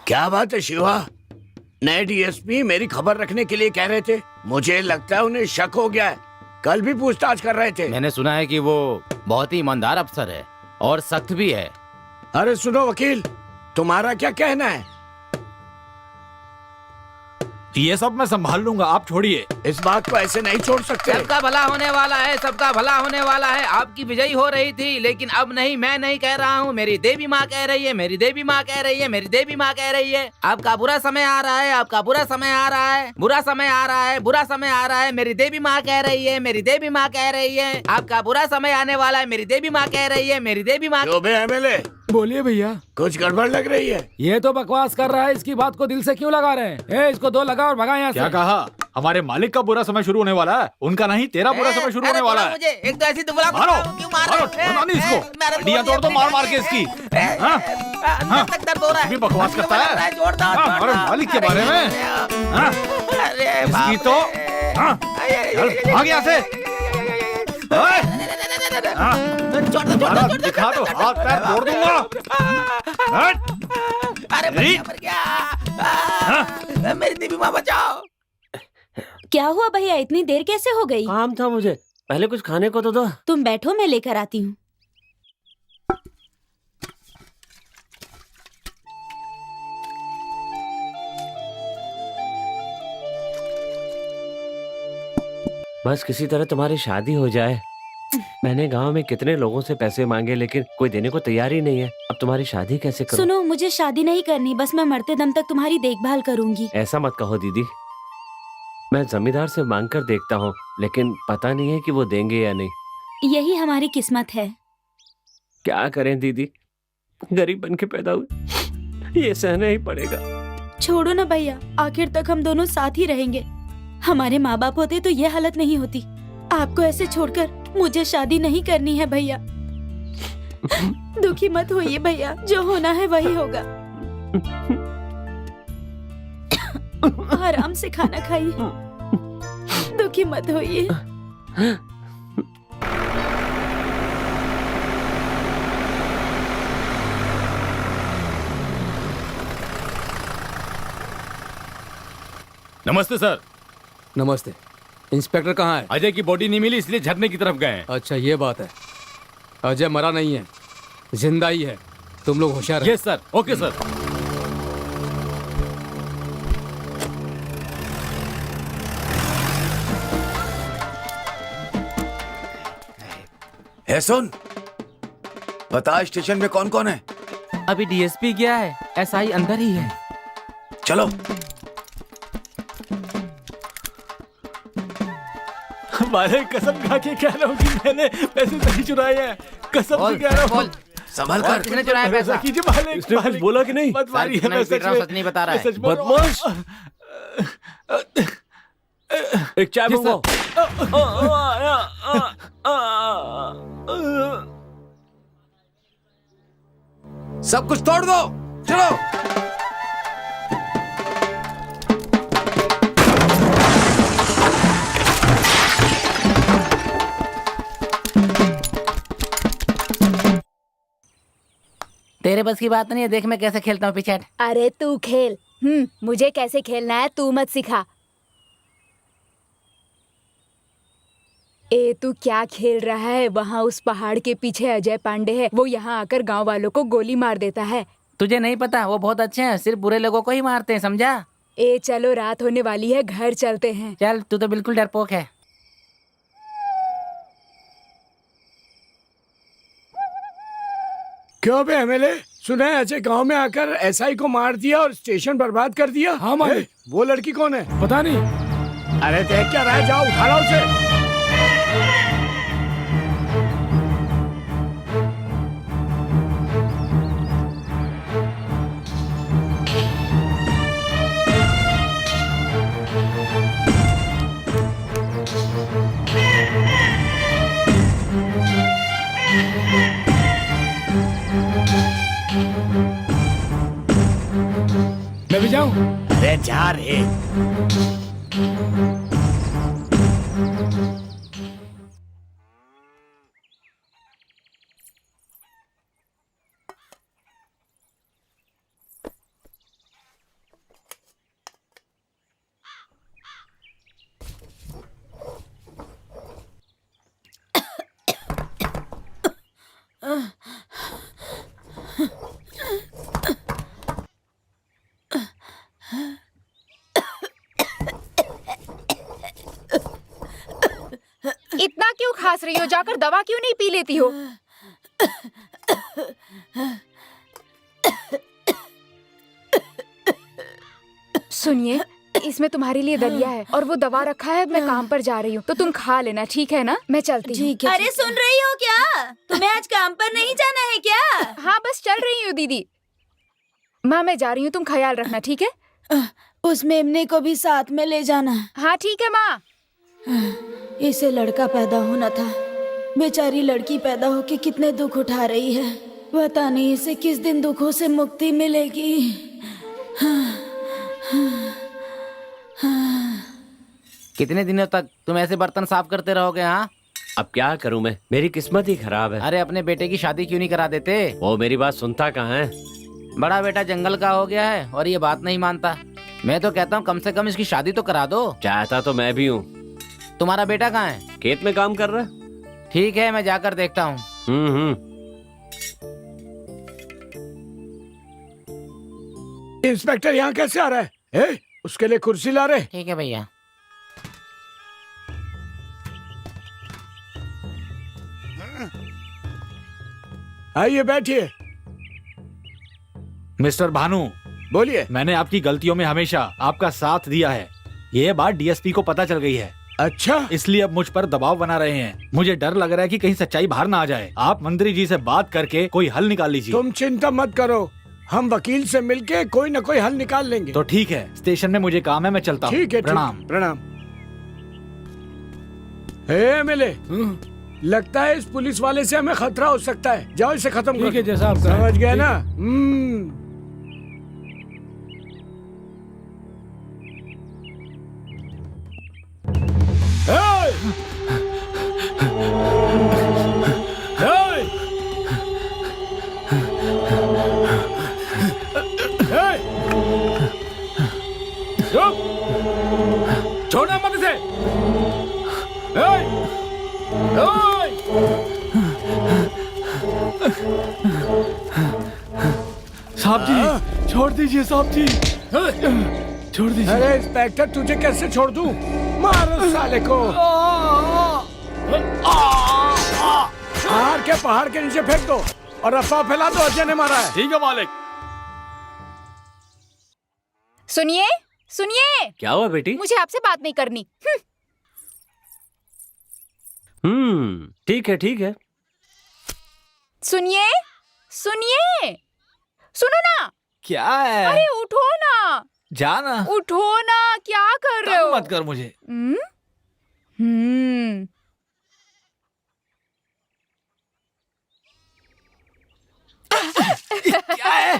क्या बात है शिवा? नए डीएसपी मेरी खबर रखने के लिए कह रहे थे। मुझे लगता है उन्हें शक हो गया है। कल भी पूछताछ कर रहे थे। मैंने सुना है कि वो बहुत ही ईमानदार अफसर है और सख्त भी है। अरे सुनो वकील, तुम्हारा क्या कहना है? ये सब मैं संभाल लूंगा, आप छोड़िए। इस बात को ऐसे नहीं छोड़ सकते। सबका भला होने वाला है, सबका भला होने वाला है। आपकी विजयी हो रही थी, लेकिन अब नहीं। मैं नहीं कह रहा हूँ, मेरी देवी माँ कह रही है, मेरी देवी माँ कह रही है, मेरी देवी माँ कह रही है। आपका बुरा समय आ रहा है, आपका बुरा समय आ रहा है, बुरा समय आ रहा है, बुरा समय आ रहा है। मेरी देवी माँ कह रही है, मेरी देवी माँ कह रही है। आपका बुरा समय आने वाला है, मेरी देवी माँ कह रही है, मेरी देवी माँ। एमएलए बोलिए भैया। कुछ गड़बड़ लग रही है। ये तो बकवास कर रहा है, इसकी बात को दिल से क्यों लगा रहे हैं? इसको 2 लगा और भगा यहाँ से। क्या कहा? हमारे मालिक का बुरा समय शुरू होने वाला है, उनका नहीं, तेरा बुरा समय शुरू होने वाला है। मुझे एक तो ऐसी दुबला मारो, क्यों मार रहे मारो, हो? बना नहीं इसको। हड्डियां तोड़ दो मार के इसकी। हाँ? अंदर तक दर्द हो रहा है। भी बकवास करता है। जोड़ दो, हाँ, हमारे मालिक के बारे में। हाँ? इसकी तो हाँ? चल, भाग यहाँ से। हाँ? हाँ, दिखा दो, हाथ पैर तोड़ दूंगा। हट! अरे मर गया। मेरी देवी माँ बचाओ। क्या हुआ भैया? इतनी देर कैसे हो गई? काम था मुझे, पहले कुछ खाने को तो दो। तुम बैठो, मैं लेकर आती हूँ। बस किसी तरह तुम्हारी शादी हो जाए। मैंने गांव में कितने लोगों से पैसे मांगे, लेकिन कोई देने को तैयार ही नहीं है। अब तुम्हारी शादी कैसे करूं? सुनो, मुझे शादी नहीं करनी, बस मैं मरते दम तक तुम्हारी देखभाल करूंगी। ऐसा मत कहो दीदी। मैं जमींदार से मांग कर देखता हूँ, लेकिन पता नहीं है कि वो देंगे या नहीं। यही हमारी किस्मत है। क्या करें दीदी, गरीब बन के पैदा हुए, ये सहना ही पड़ेगा। छोड़ो ना भैया, आखिर तक हम दोनों साथ ही रहेंगे। हमारे माँ बाप होते तो ये हालत नहीं होती। आपको ऐसे छोड़कर मुझे शादी नहीं करनी है भैया। दुखी मत होइए भैया, जो होना है वही होगा। आराम से खाना खाइए, दुखी मत होइए। नमस्ते सर। नमस्ते। इंस्पेक्टर कहाँ है? अजय की बॉडी नहीं मिली इसलिए झरने की तरफ गए हैं। अच्छा ये बात है। अजय मरा नहीं है, जिंदा ही है। तुम लोग होशियार रहो। Yes sir. Okay sir. है सुन, बता स्टेशन में कौन कौन है? अभी डीएसपी गया है, एसआई अंदर ही है। चलो। हमारे कसम खा के कह रहा हूँ कि मैंने पैसे नहीं चुराए हैं। कसम से कह रहा हूँ। संभल कर। किसने चुराया पैसा? कीजिए मालिक। इसने कुछ बोला कि नहीं? मत मारिए, सर, मैं सच नहीं बता रहा है। सच बोल रहा हूँ। बदमाश। एक चाय मंगाओ। सब कुछ तोड़ दो, चलो। तेरे बस की बात नहीं है, देख मैं कैसे खेलता हूँ पिछाड़। अरे तू खेल, मुझे कैसे खेलना है तू मत सिखा। ए तू क्या खेल रहा है? वहाँ उस पहाड़ के पीछे अजय पांडे है, वो यहाँ आकर गांव वालों को गोली मार देता है। तुझे नहीं पता, वो बहुत अच्छे हैं, सिर्फ बुरे लोगों को ही मारते हैं, समझा? ए चलो, रात होने वाली है, घर चलते हैं। चल, तू तो बिल्कुल डरपोक है। क्यों बे एमएलए, सुना है अजय गांव में आकर एसआई को मार दिया और स्टेशन बर्बाद कर दिया? हाँ मालिक। वो लड़की कौन है? पता नहीं। अरे देख क्या रहा है, जाओ उठा लो उसे। मैं भी जाऊं? अरे जा रे। इतना क्यों खांस रही हो? जाकर दवा क्यों नहीं पी लेती हो? सुनिए, इसमें तुम्हारे लिए दलिया है और वो दवा रखा है। मैं काम पर जा रही हूँ तो तुम खा लेना, ठीक है ना? मैं चलती हूँ। ठीक है। अरे सुन रही हो क्या? तुम्हें आज काम पर नहीं जाना है क्या? हाँ बस चल रही हूँ दीदी। माँ मैं जा रही हूँ, तुम ख्याल रखना, ठीक है? उस मेमने को भी साथ में ले जाना। हाँ ठीक है माँ। इसे लड़का पैदा होना था, बेचारी लड़की पैदा होके कितने दुख उठा रही है। पता नहीं इसे किस दिन दुखों से मुक्ति मिलेगी। कितने दिनों तक तुम ऐसे बर्तन साफ करते रहोगे? हाँ, अब क्या करूं मैं, मेरी किस्मत ही खराब है। अरे अपने बेटे की शादी क्यों नहीं करा देते? वो मेरी बात सुनता कहाँ है। बड़ा बेटा जंगल का हो गया है और ये बात नहीं मानता। मैं तो कहता हूँ कम से कम इसकी शादी तो करा दो। चाहता तो मैं भी हूँ। तुम्हारा बेटा कहाँ है? खेत में काम कर रहा है। ठीक है, मैं जाकर देखता हूँ। इंस्पेक्टर यहाँ कैसे आ रहा है? उसके लिए कुर्सी ला रहे? ठीक है भैया। आइए बैठिए। मिस्टर भानु, बोलिए। मैंने आपकी गलतियों में हमेशा आपका साथ दिया है। ये बात डीएसपी को पता चल गई है। अच्छा, इसलिए अब मुझ पर दबाव बना रहे हैं। मुझे डर लग रहा है कि कहीं सच्चाई बाहर ना आ जाए। आप मंत्री जी से बात करके कोई हल निकाल लीजिए। तुम चिंता मत करो, हम वकील से मिलके कोई न कोई हल निकाल लेंगे। तो ठीक है, स्टेशन में मुझे काम है, मैं चलता हूँ। ठीक है, प्रणाम। प्रणाम। मिले लगता है इस पुलिस वाले से हमें खतरा हो सकता है। जाओ इसे खत्म ठीक कर है, दो। जैसा आप कहें। समझ गए ठीक। ना? Hey! Hey! Hey! रुक! छोड़ना मत इसे! Hey! Hey! साहब जी, छोड़ दीजिए साहब जी, छोड़ दीजिए। अरे इंस्पेक्टर, तुझे कैसे छोड़ दूं? मारो साले को! हार के पहाड़ के नीचे फेंक दो और अफवाह फैला दो अजय ने मारा है। ठीक है मालिक। सुनिए सुनिए, क्या हुआ बेटी? मुझे आपसे बात नहीं करनी। ठीक है ठीक है। सुनिए सुनिए, सुनो ना। क्या है? अरे उठो ना, जाना। उठो ना, क्या कर रहे हो? मत कर मुझे। क्या है?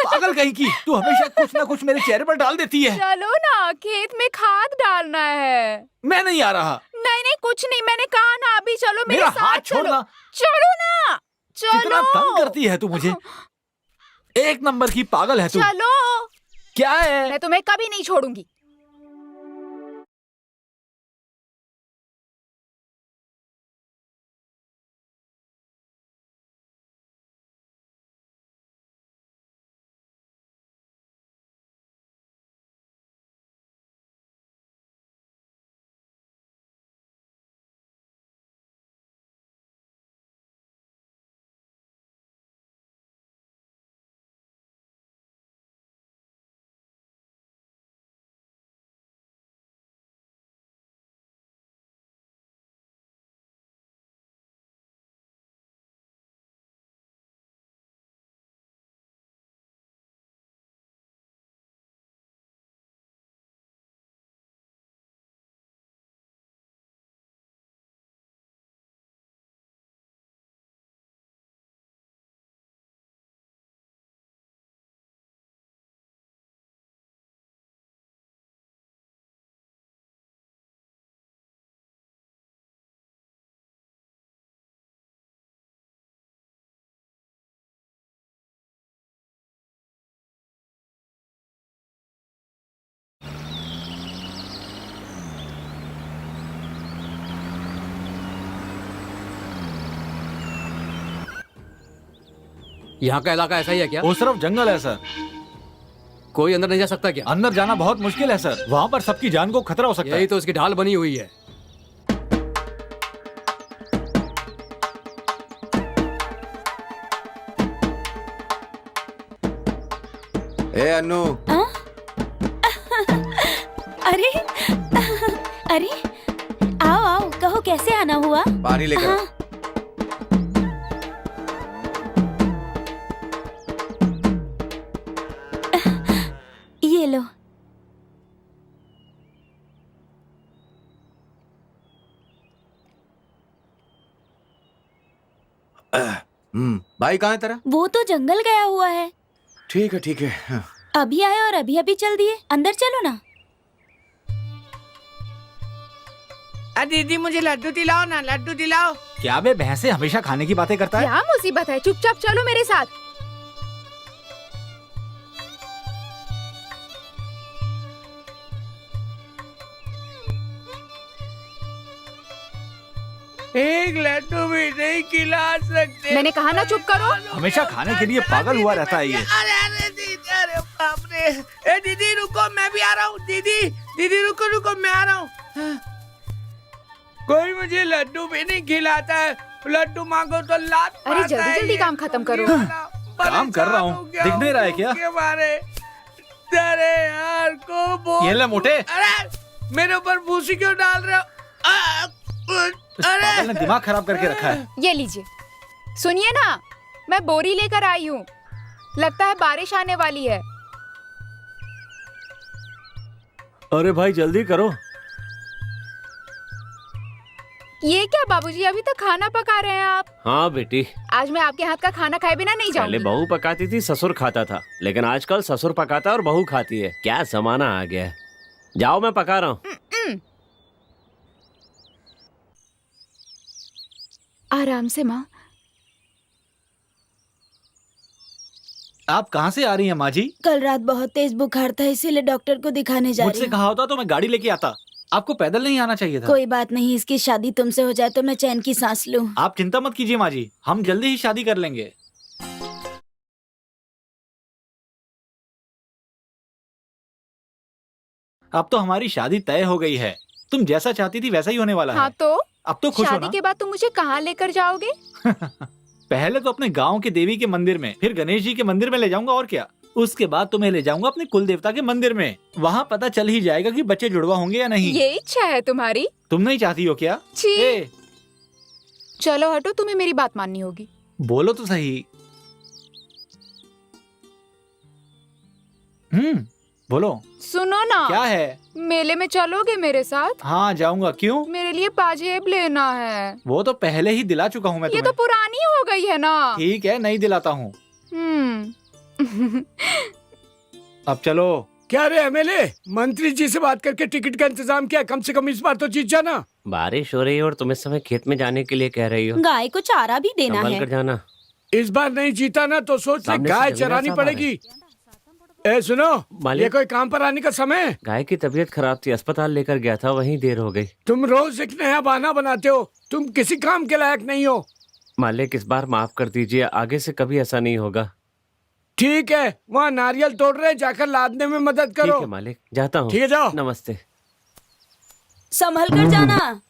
पागल कहीं की, तू हमेशा कुछ ना कुछ मेरे चेहरे पर डाल देती है। चलो ना, खेत में खाद डालना है। मैं नहीं आ रहा। नहीं नहीं, कुछ नहीं, मैंने कहा ना, अभी चलो मेरे मेरा साथ। हाथ छोड़ना। चलो ना, चलो। कितना तंग करती है तू मुझे। एक नंबर की पागल है तू। चलो। क्या है? मैं तुम्हें कभी नहीं छोड़ूंगी। यहाँ का इलाका ऐसा ही है क्या? वो सिर्फ जंगल है सर। कोई अंदर नहीं जा सकता क्या? अंदर जाना बहुत मुश्किल है सर, वहाँ पर सबकी जान को खतरा हो सकता है। यही तो उसकी ढाल बनी हुई है। ए अन्नू, अरे अरे, आओ आओ, कहो कैसे आना हुआ? पानी लेकर आ। ये लो। भाई कहाँ है तेरा? वो तो जंगल गया हुआ है। ठीक है ठीक है। हाँ। अभी आए और अभी अभी चल दिए। अंदर चलो ना। दीदी मुझे लड्डू दिलाओ ना, लड्डू दिलाओ। क्या बे, भैंसे हमेशा खाने की बातें करता है। क्या मुसीबत है? चुपचाप चलो मेरे साथ। एक लड्डू भी नहीं खिला सकते। मैंने कहा ना चुप करो। हमेशा खाने के लिए पागल हुआ रहता है ये। अरे अरे दीदी, अरे बाप रे। ए दीदी रुको, मैं भी आ रहा हूँ। दीदी दीदी रुको रुको, मैं आ रहा हूँ। कोई मुझे लड्डू भी नहीं खिलाता है। लड्डू मांगो तो लात अरे मारता है जल्दी जल्दी ये। काम खत्म करो। काम कर रहा हूँ, दिख नहीं रहा है क्या? के मारे। अरे यार को बोल। ये ले मोटे। अरे मेरे ऊपर भूसी क्यों डाल रहे हो? पागल ने दिमाग खराब करके रखा है। ये लीजिए। सुनिए ना, मैं बोरी लेकर आई हूँ। लगता है बारिश आने वाली है। अरे भाई जल्दी करो। ये क्या बाबूजी, अभी तक खाना पका रहे हैं आप? हाँ बेटी, आज मैं आपके हाथ का खाना खाए बिना नहीं पहले जाऊंगी। बहू पकाती थी, ससुर खाता था, लेकिन आजकल ससुर पकाता है और बहू खाती है। क्या जमाना आ गया है। जाओ, मैं पका रहा हूँ। आराम से माँ। आप कहाँ से आ रही हैं माँ जी? कल रात बहुत तेज बुखार था, इसीलिए डॉक्टर को दिखाने जा रही मुझसे हूँ। कहा होता तो मैं गाड़ी लेके आता। आपको पैदल नहीं आना चाहिए था। कोई बात नहीं, इसकी शादी तुमसे हो जाए तो मैं चैन की सांस लूं। आप चिंता मत कीजिए माँ जी, हम जल्दी ही शादी कर लेंगे। अब तो हमारी शादी तय हो गई है। तुम जैसा चाहती थी वैसा ही होने वाला हाँ है। तो अब तो खुश हो शादी ना? के बाद तुम मुझे कहाँ लेकर जाओगे? पहले तो अपने गांव के देवी के मंदिर में, फिर गणेश जी के मंदिर में ले जाऊंगा और क्या। उसके बाद तुम्हें ले जाऊंगा अपने कुल देवता के मंदिर में। वहाँ पता चल ही जाएगा कि बच्चे जुड़वा होंगे या नहीं। ये इच्छा है तुम्हारी? तुम नहीं चाहती हो क्या? छी। ए, चलो हटो, तुम्हें मेरी बात माननी होगी। बोलो तो सही। बोलो। सुनो ना। क्या है? मेले में चलोगे मेरे साथ? हाँ जाऊंगा। क्यों? मेरे लिए पाजेब लेना है। वो तो पहले ही दिला चुका हूँ मैं ये तो तुम्हें। पुरानी हो गई है ना। ठीक है, नहीं दिलाता हूँ। अब चलो। क्या रे एमएलए, मंत्री जी से बात करके टिकट का इंतजाम किया? कम से कम इस बार तो जीत जाना। बारिश हो रही है और तुम इस समय खेत में जाने के लिए कह रही हो। गाय को चारा भी देना संभल है। कर जाना। इस बार नहीं जीता ना तो सोच ले सामने से गाय जमींदार चरानी साहब आ रहे पड़ेगी। ए सुनो, मालिक। ये कोई काम पर आने का समय है? गाय की तबीयत खराब थी, अस्पताल लेकर गया था, वहीं देर हो गई। तुम रोज एक नया बहाना बनाते हो। तुम किसी काम के लायक नहीं हो। मालिक, इस बार माफ कर दीजिए, आगे से कभी ऐसा नहीं होगा। ठीक है, वहाँ नारियल तोड़ रहे हैं, जाकर लादने में मदद करो। ठीक है मालिक, जाता हूँ। ठीक है, जाओ। नमस्ते। संभल कर जाना।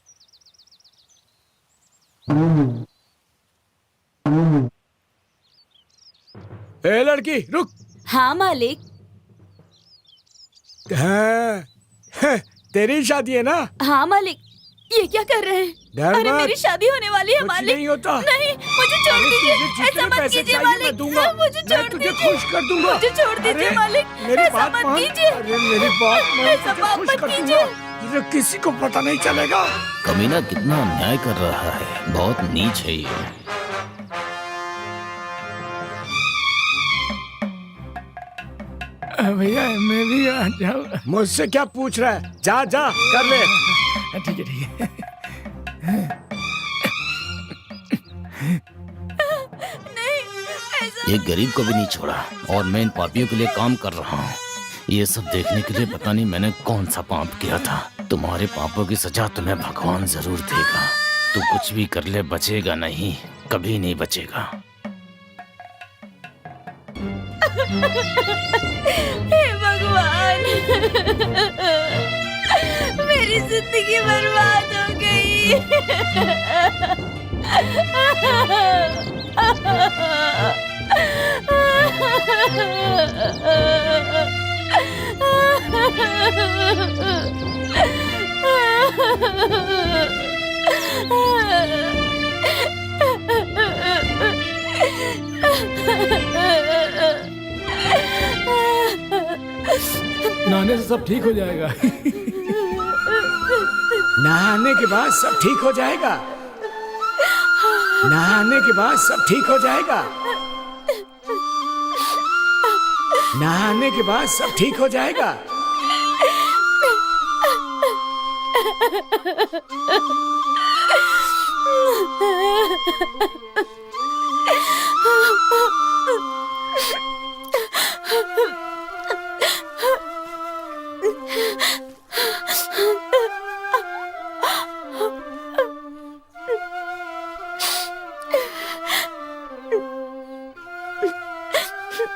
ए लड़की रुक। हाँ मालिक। हाँ, तेरी शादी है ना? हाँ मालिक। ये क्या कर रहे हैं? डर अरे मत। मेरी शादी होने वाली है कुछ मालिक। नहीं होता। नहीं, मुझे छोड़ अरे दीजिए। तुझे ऐसा जितने मत पैसे कीजिए चाहिए मैं मालिक। दूंगा। मुझे मैं छोड़ तुझे दीजिए। खुश कर दूंगा। मुझे छोड़ दीजिए अरे, मालिक। मेरी ऐसा बात मत मान। कीजिए। अरे मेरी बात मान, ऐसा तुझे बात खुश मत कर कीजिए। दूंगा। तुझे किसी को पता नहीं चलेगा। कमीना कितना अन्याय कर रहा है, बहुत नीच है ये। भैया मैं भी आ जाऊँ। मुझसे क्या पूछ रहा है? जा जा कर ले। ठीक है ठीक है। एक गरीब को भी नहीं छोड़ा और मैं इन पापियों के लिए काम कर रहा हूँ। ये सब देखने के लिए पता नहीं मैंने कौन सा पाप किया था। तुम्हारे पापों की सजा तुम्हें भगवान जरूर देगा। तू कुछ भी कर ले, बचेगा नहीं, कभी नहीं बचेगा। हे भगवान, मेरी जिंदगी बर्बाद हो गई। नहाने से सब ठीक हो जाएगा। नहाने के बाद सब ठीक हो जाएगा। नहाने के बाद सब ठीक हो जाएगा। नहाने के बाद सब ठीक हो जाएगा।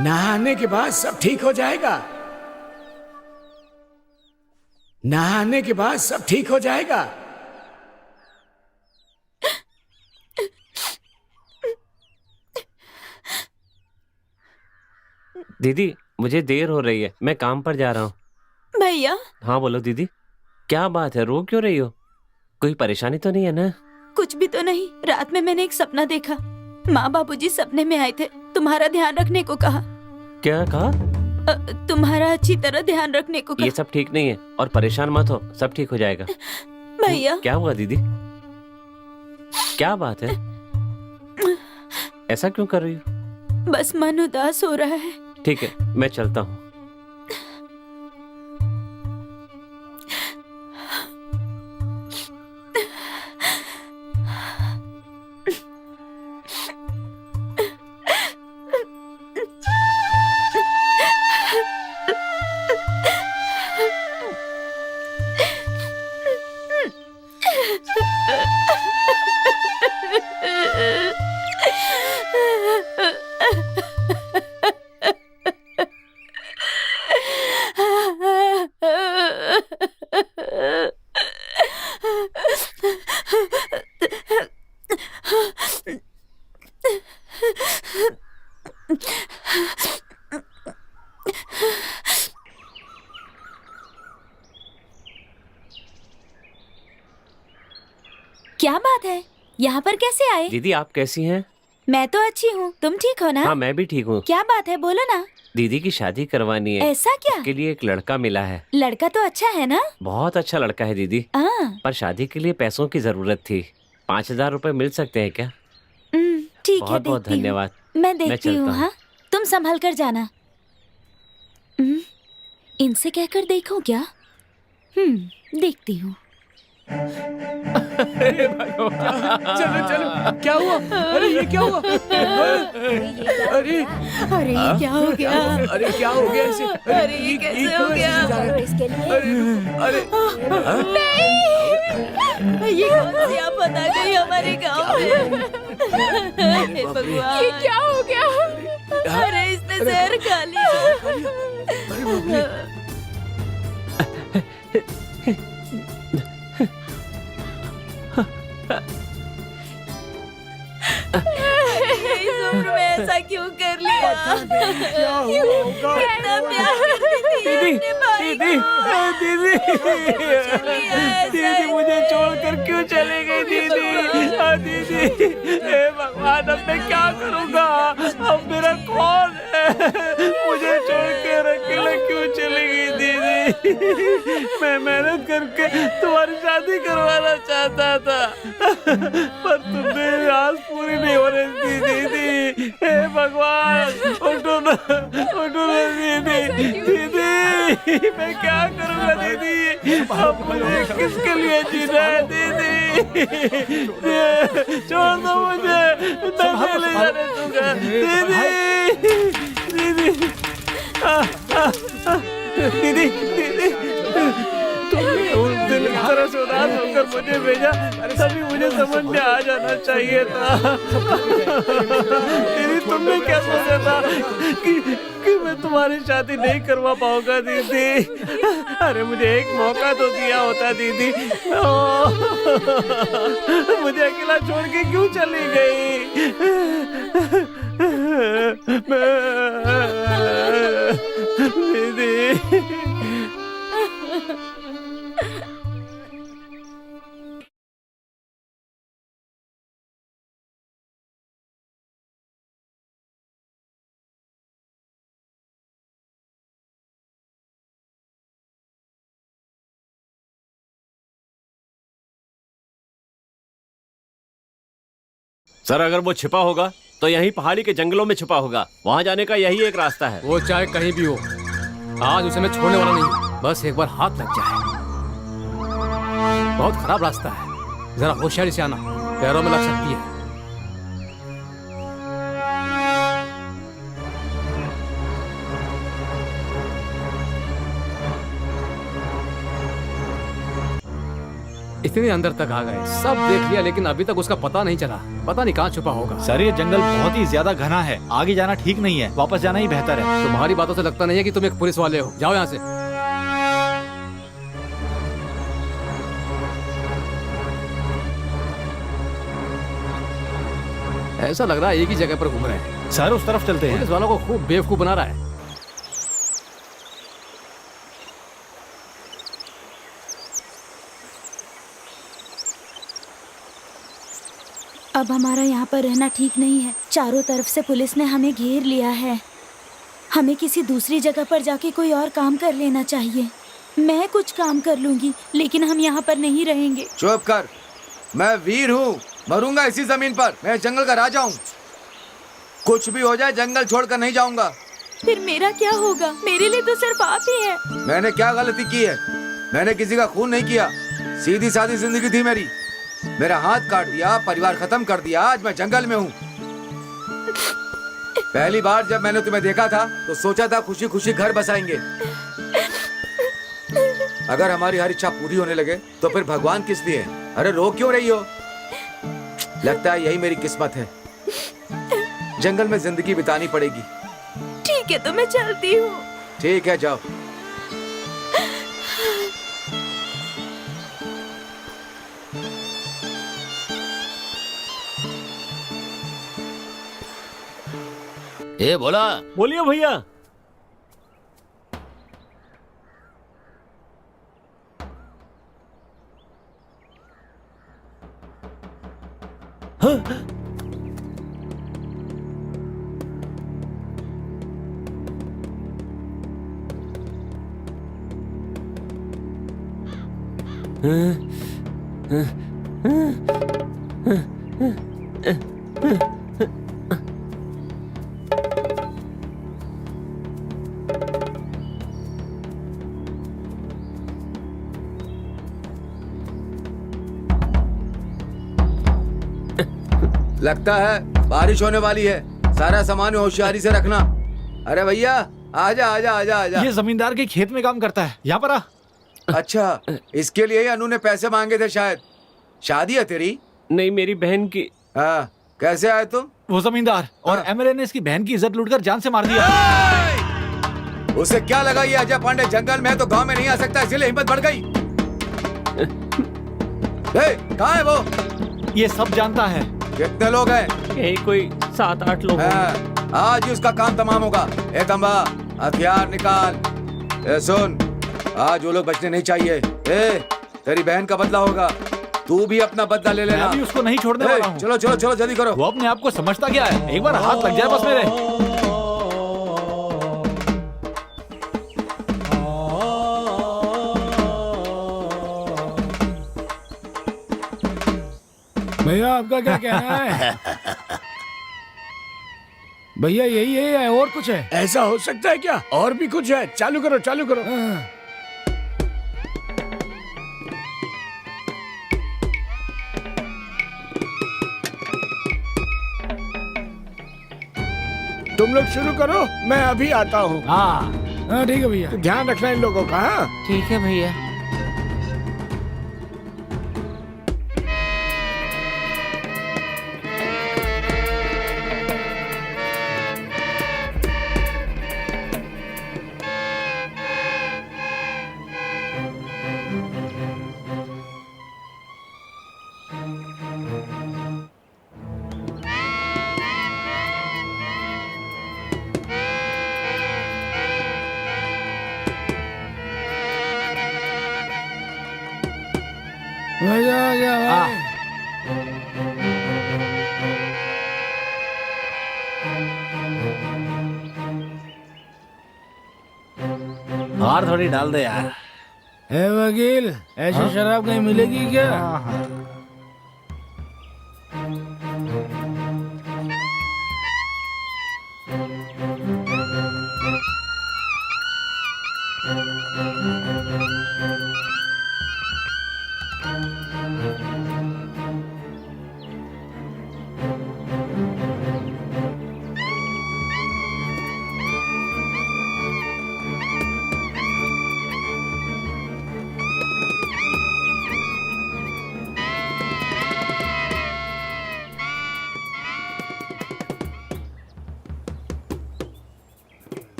नहाने के बाद सब ठीक हो जाएगा। नहाने के बाद सब ठीक हो जाएगा। दीदी, मुझे देर हो रही है, मैं काम पर जा रहा हूँ। भैया। हाँ बोलो दीदी, क्या बात है, रो क्यों रही हो? कोई परेशानी तो नहीं है ना? कुछ भी तो नहीं। रात में मैंने एक सपना देखा। माँ बाबूजी सपने में आए थे, तुम्हारा ध्यान रखने को कहा। क्या कहा? तुम्हारा अच्छी तरह ध्यान रखने को कहा। ये सब ठीक नहीं है और परेशान मत हो, सब ठीक हो जाएगा। भैया। क्या हुआ दीदी? क्या बात है? ऐसा क्यों कर रही हो? बस मन उदास हो रहा है। ठीक है, मैं चलता हूँ। क्या बात है, यहाँ पर कैसे आए? दीदी आप कैसी हैं? मैं तो अच्छी हूँ, तुम ठीक हो ना? हाँ मैं भी ठीक हूँ। क्या बात है, बोलो ना। दीदी की शादी करवानी है। ऐसा क्या? उसके लिए एक लड़का मिला है। लड़का तो अच्छा है ना? बहुत अच्छा लड़का है दीदी, पर शादी के लिए पैसों की जरूरत थी। 5,000 रुपए मिल सकते हैं क्या? ठीक है, बहुत बहुत देखती हूँ। धन्यवाद। मैं देखती चलता हूँ। हाँ, तुम संभल कर जाना। इनसे कहकर देखूं क्या? देखती हूँ। चलो चलो, क्या हुआ? अरे ये क्या हुआ? अरे अरे ये क्या हो गया? अरे क्या हो गया इसे? अरे ये कैसे हो गया? अरे नहीं, ये कौन सी आफत आ गई हमारे गांव में? हे भगवान, ये क्या हो गया? अरे इसने जहर खा लिया। इस उम्र में ऐसा क्यों कर लिया? क्या होगा? कितना प्यार करती थी अपने भाई को। दीदी मुझे छोड़कर क्यों चली गई दीदी? दीदी हे भगवान, अब मैं क्या करूँगा? अब मेरा कौन है? मुझे छोड़ के अकेला क्यों चली गई दीदी? मैं मेहनत करके तुम्हारी शादी करवाना चाहता था, पर तुमने आस पूरी नहीं हो रही थी दीदी। हे भगवान, उठो ना दीदी। दीदी मैं क्या करूँगा दीदी? अब मुझे किसके लिए जीना है दीदी? छोड़ दो मुझे, मैं नहीं जाने दूंगा दीदी। दीदी तुमने उस दिन इस तरह से उदास होकर मुझे भेजा, तभी मुझे समझ में आ जाना चाहिए था। दीदी तुमने क्या सोचा था कि मैं तुम्हारी शादी नहीं करवा पाऊंगा दीदी? अरे मुझे एक मौका तो दिया होता दीदी। मुझे अकेला छोड़ के क्यों चली गई? दीदी सर, अगर वो छिपा होगा तो यहीं पहाड़ी के जंगलों में छिपा होगा। वहां जाने का यही एक रास्ता है। वो चाहे कहीं भी हो, आज उसे मैं छोड़ने वाला नहीं। बस एक बार हाथ लग जाए। बहुत खराब रास्ता है, जरा होशियारी से आना, पैरों में लग सकती है। इतने अंदर तक आ गए, सब देख लिया, लेकिन अभी तक उसका पता नहीं चला। पता नहीं कहाँ छुपा होगा। सर ये जंगल बहुत ही ज्यादा घना है, आगे जाना ठीक नहीं है, वापस जाना ही बेहतर है। तुम्हारी बातों से लगता नहीं है कि तुम एक पुलिस वाले हो। जाओ यहाँ से। ऐसा लग रहा है एक ही जगह पर घूम रहे हैं। सर उस तरफ चलते हैं। पुलिस वालों को खूब बेवकूफ बना रहा है। अब हमारा यहाँ पर रहना ठीक नहीं है। चारों तरफ से पुलिस ने हमें घेर लिया है। हमें किसी दूसरी जगह पर जाके कोई और काम कर लेना चाहिए। मैं कुछ काम कर लूंगी, लेकिन हम यहाँ पर नहीं रहेंगे। चुप कर, मैं वीर हूँ, मरूंगा इसी जमीन पर। मैं जंगल का राजा हूँ। कुछ भी हो जाए जंगल छोड़कर नहीं जाऊंगा। फिर मेरा क्या होगा? मेरे लिए तो सिर्फ आप ही है। मैंने क्या गलती की है? मैंने किसी का खून नहीं किया। सीधी सादी जिंदगी थी मेरी। मेरा हाथ काट दिया, परिवार खत्म कर दिया, आज मैं जंगल में हूँ। पहली बार जब मैंने तुम्हें देखा था तो सोचा था खुशी खुशी घर बसाएंगे। अगर हमारी हर इच्छा पूरी होने लगे तो फिर भगवान किस लिए? अरे रो क्यों रही हो? लगता है यही मेरी किस्मत है। जंगल में जिंदगी बितानी पड़ेगी। ठीक है तो मैं चलती हूँ। ठीक है जाओ। ए बोला। बोलिए भैया। हाँ? लगता है बारिश होने वाली है। सारा सामान होशियारी से रखना। अरे भैया आजा आजा आजा आजा। ये जमींदार के खेत में काम करता है, यहाँ पर आ। अच्छा, इसके लिए ही अनु ने पैसे मांगे थे शायद। शादी है तेरी? नहीं, मेरी बहन की। हाँ, कैसे आए तुम? वो जमींदार और एमएलए ने इसकी बहन की इज्जत लूटकर जान से मार दिया। उसे क्या लगा ये अजय पांडे जंगल में है तो गांव में नहीं आ सकता, इसलिए हिम्मत बढ़ गई। कहाँ है वो? ये सब जानता है। कितने लोग हैं? यही कोई 7-8 लोग हैं। आज ही उसका काम तमाम होगा। ए तंबा, हथियार निकाल। ए सुन, आज वो लोग बचने नहीं चाहिए। ए, तेरी बहन का बदला होगा, तू भी अपना बदला ले लेना। मैं भी उसको नहीं छोड़ने वाला हूँ। चलो चलो चलो जल्दी करो। वो अपने आप को समझता क्या है? एक बार हाथ लग जाए बस मेरे। भैया आपका क्या कहना है? भैया यही है या और कुछ है? ऐसा हो सकता है क्या? और भी कुछ है? चालू करो चालू करो। तुम लोग शुरू करो, मैं अभी आता हूँ। हाँ ठीक है भैया, ध्यान रखना इन लोगों का। हाँ ठीक है भैया। मजा आ गया भाई। और थोड़ी डाल दे यार। ए वकील, ऐसी शराब कहीं मिलेगी क्या?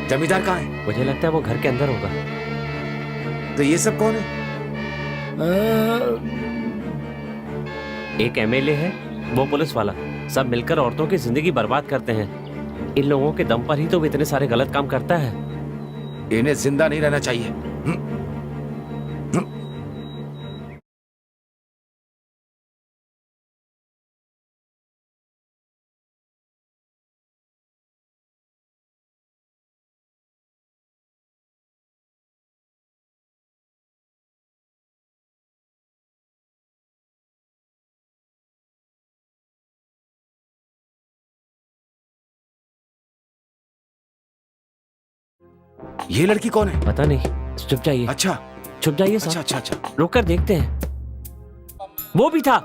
जमींदार कहाँ है? मुझे लगता है वो घर के अंदर होगा। तो ये सब कौन है? एक एमएलए है, वो पुलिस वाला, सब मिलकर औरतों की जिंदगी बर्बाद करते हैं। इन लोगों के दम पर ही तो वो इतने सारे गलत काम करता है। इन्हें जिंदा नहीं रहना चाहिए। ये लड़की कौन है? पता नहीं, छुप जाइए। अच्छा छुप जाइए अच्छा साहब। अच्छा अच्छा। रुक कर देखते हैं। वो भी था।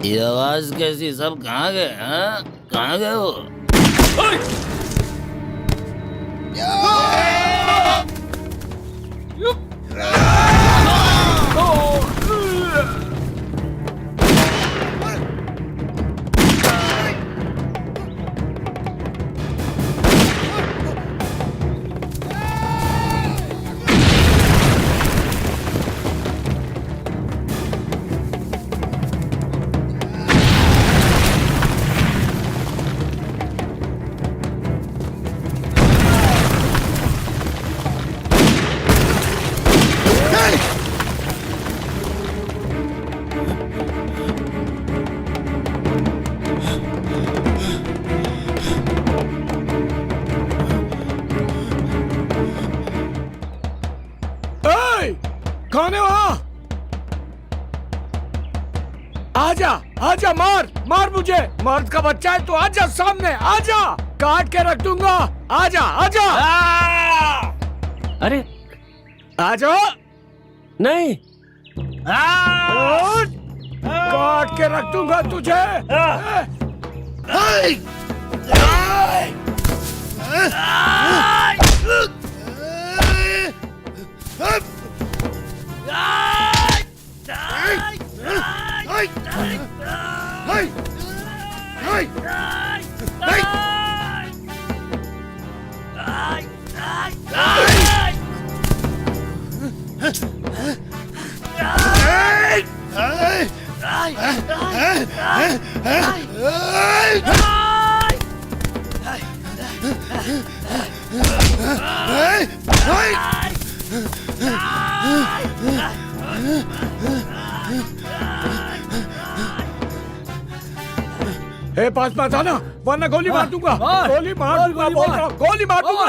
ये आवाज कैसी? सब कहाँ गए? हाँ, कहाँ गए वो? कौन है वहाँ? आजा आजा, मार मार मुझे। मर्द का बच्चा है तो आजा सामने, आजा, काट के रख दूंगा। आजा आजा। अरे आजा। नहीं, काट के रख दूंगा तुझे। ए, पास मत आना वरना गोली मार दूंगा। गोली मार दूंगा, बोल रहा हूं, गोली मार दूंगा।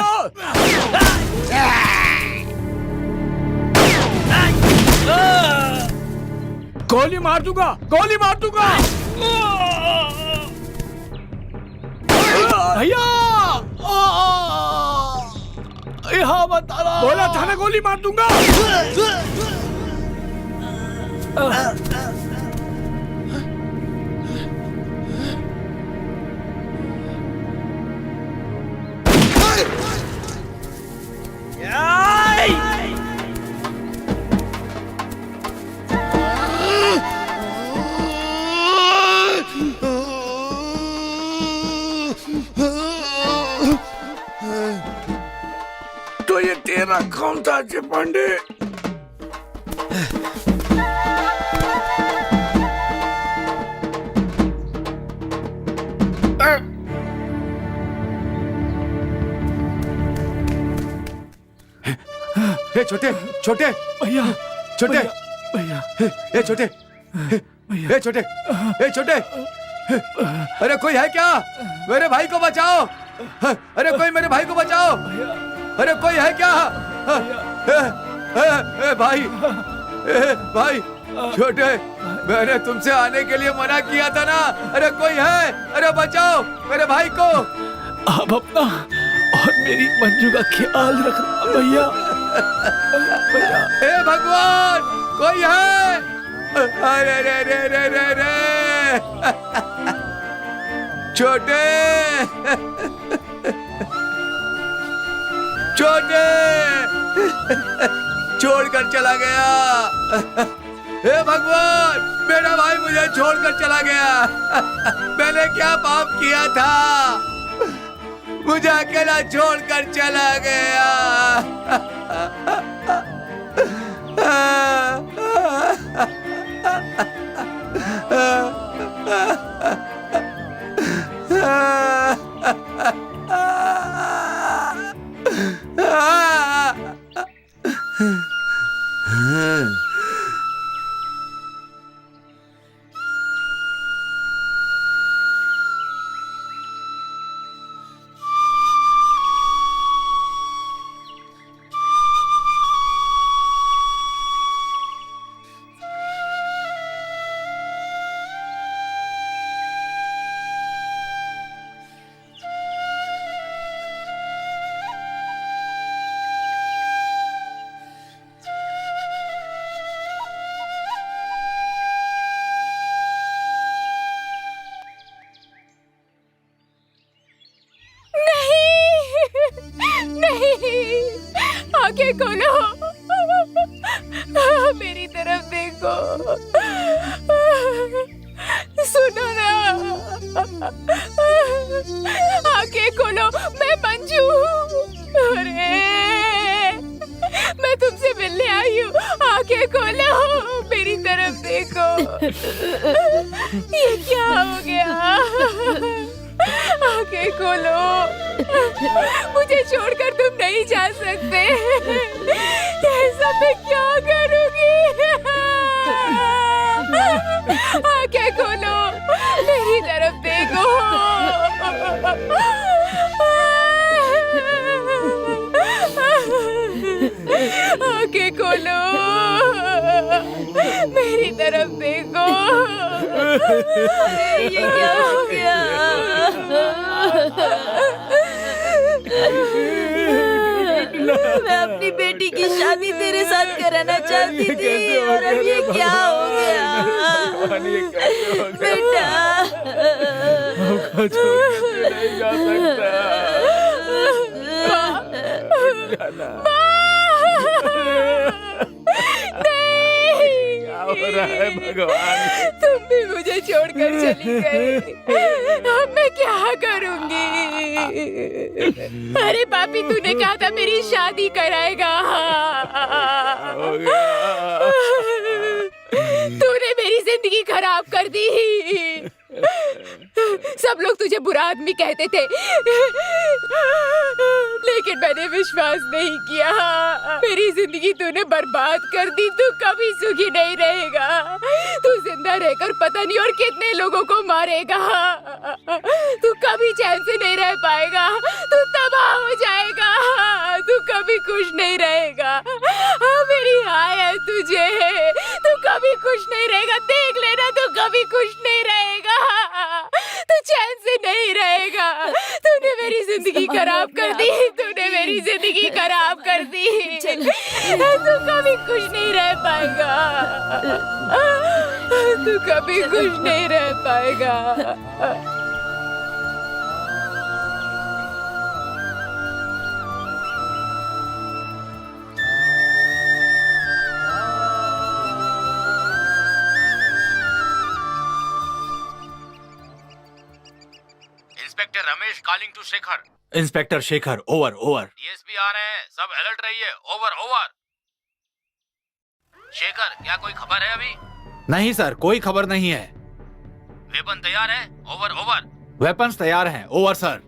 गोली मार दूंगा, गोली मार दूंगा। भैया यहाँ मत आना। बोला था ना गोली मार दूंगा। तो ये तेरा कौन था अजय पांडे? हे छोटे छोटे भैया, छोटे भैया, हे छोटे हे छोटे हे छोटे। अरे कोई है क्या? मेरे भाई को बचाओ। अरे कोई मेरे भाई को बचाओ। अरे कोई है क्या? भाई भाई छोटे, मैंने तुमसे आने के लिए मना किया था ना। अरे कोई है? अरे बचाओ मेरे भाई को। आप अपना और मेरी मंजू का ख्याल रखना भैया। हे भगवान, कोई है? अरे रे रे रे रे रे। छोटे छोटे छोड़कर चला गया। हे भगवान, मेरा भाई मुझे छोड़कर चला गया। मैंने क्या पाप किया था? मुझे अकेला छोड़कर चला गया। आंखें खोलो, मेरी तरफ देखो, सुनो ना, आंखें खोलो, मैं मंजू हूँ। अरे मैं तुमसे मिलने आई हूँ, आंखें खोलो, मेरी तरफ देखो। ये क्या हो गया? आंखें खोलो, मुझे छोड़कर तुम नहीं जा सकते। ऐसा मैं क्या करूँगी? आंखें खोलो, मेरी तरफ देखो। आंखें खोलो, मेरी तरफ देखो। अरे ये क्या हो गया? मैं अपनी बेटी की शादी तेरे साथ कराना चाहती थी और अब ये क्या हो गया? बेटा नहीं जा सकता। क्या हो रहा है भगवान? तुम भी मुझे छोड़कर चली गई, अब मैं क्या करूंगी? अरे पापी, तूने कहा था मेरी शादी कराएगा। तूने मेरी जिंदगी खराब कर दी। सब लोग तुझे बुरा आदमी कहते थे, लेकिन मैंने विश्वास नहीं किया। मेरी जिंदगी तूने बर्बाद कर दी। तू कभी सुखी नहीं रहेगा। तू जिंदा रहकर पता नहीं और कितने लोगों को मारेगा। तू कभी चैन से नहीं रह पाएगा। तू तबाह हो जाएगा। तू कभी खुश नहीं रहेगा। मेरी हाय है तुझे। तू कभी खुश नहीं रहेगा। देख लेना, तू कभी खुश नहीं रहेगा। तू चैन से नहीं रहेगा। तूने मेरी जिंदगी खराब कर दी। तूने मेरी जिंदगी खराब कर दी। तू कभी खुश नहीं रह पाएगा। तू कभी खुश नहीं रह पाएगा। Inspector Ramesh calling to Shekhar. Inspector Shekhar, over over. DSP आ रहे हैं, सब अलर्ट रहिए, ओवर ओवर। शेखर, क्या कोई खबर है अभी? नहीं सर, कोई खबर नहीं है। वेपन तैयार है, ओवर ओवर। वेपन्स तैयार हैं, ओवर सर।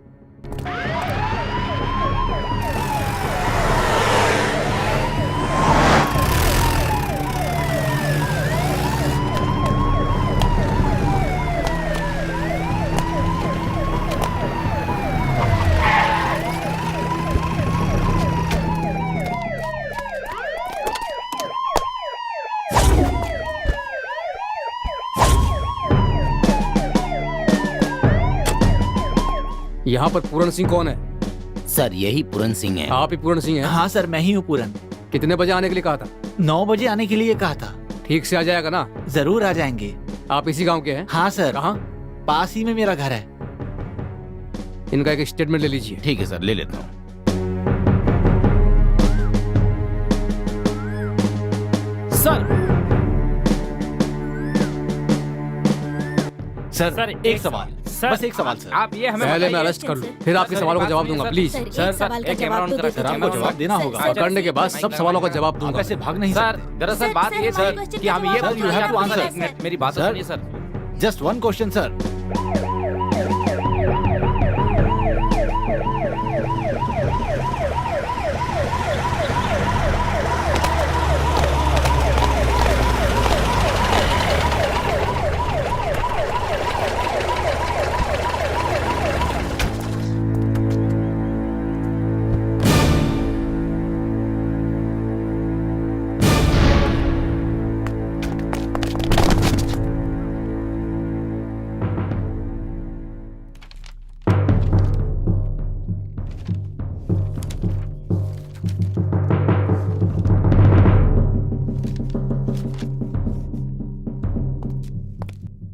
यहाँ पर पूरन सिंह कौन है? सर यही पूरन सिंह है। आप ही पूरन सिंह हैं? हाँ सर, मैं ही हूँ पूरन। कितने बजे आने के लिए कहा था? 9 बजे आने के लिए कहा था। ठीक से आ जाएगा ना? जरूर आ जाएंगे। आप इसी गांव के हैं? हाँ सर। कहाँ? पास ही में मेरा घर है। इनका एक स्टेटमेंट ले लीजिए। ठीक है सर, ले लेता हूँ। सर एक सवाल, बस एक सवाल सर। आप ये हमें पहले मैं अरेस्ट कर लूं, फिर आपके सवालों का जवाब दूंगा, प्लीज। सर एक कैमरा ऑन करा सर, आपको जवाब देना होगा। पकड़ने के बाद सब सवालों का जवाब दूंगा। ऐसे भाग नहीं सर, सकते। दरअसल बात ये सर कि हम ये Sir, you have to answer. एक मिनट, मेरी बात Sir. सुनिए sir. Just 1 question sir.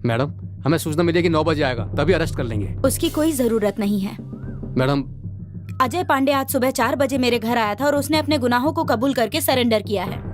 Madam, हमें सूचना मिली कि 9 बजे आएगा, तभी अरेस्ट कर लेंगे। उसकी कोई जरूरत नहीं है। मैडम, अजय पांडे आज सुबह 4 बजे मेरे घर आया था और उसने अपने गुनाहों को कबूल करके सरेंडर किया है।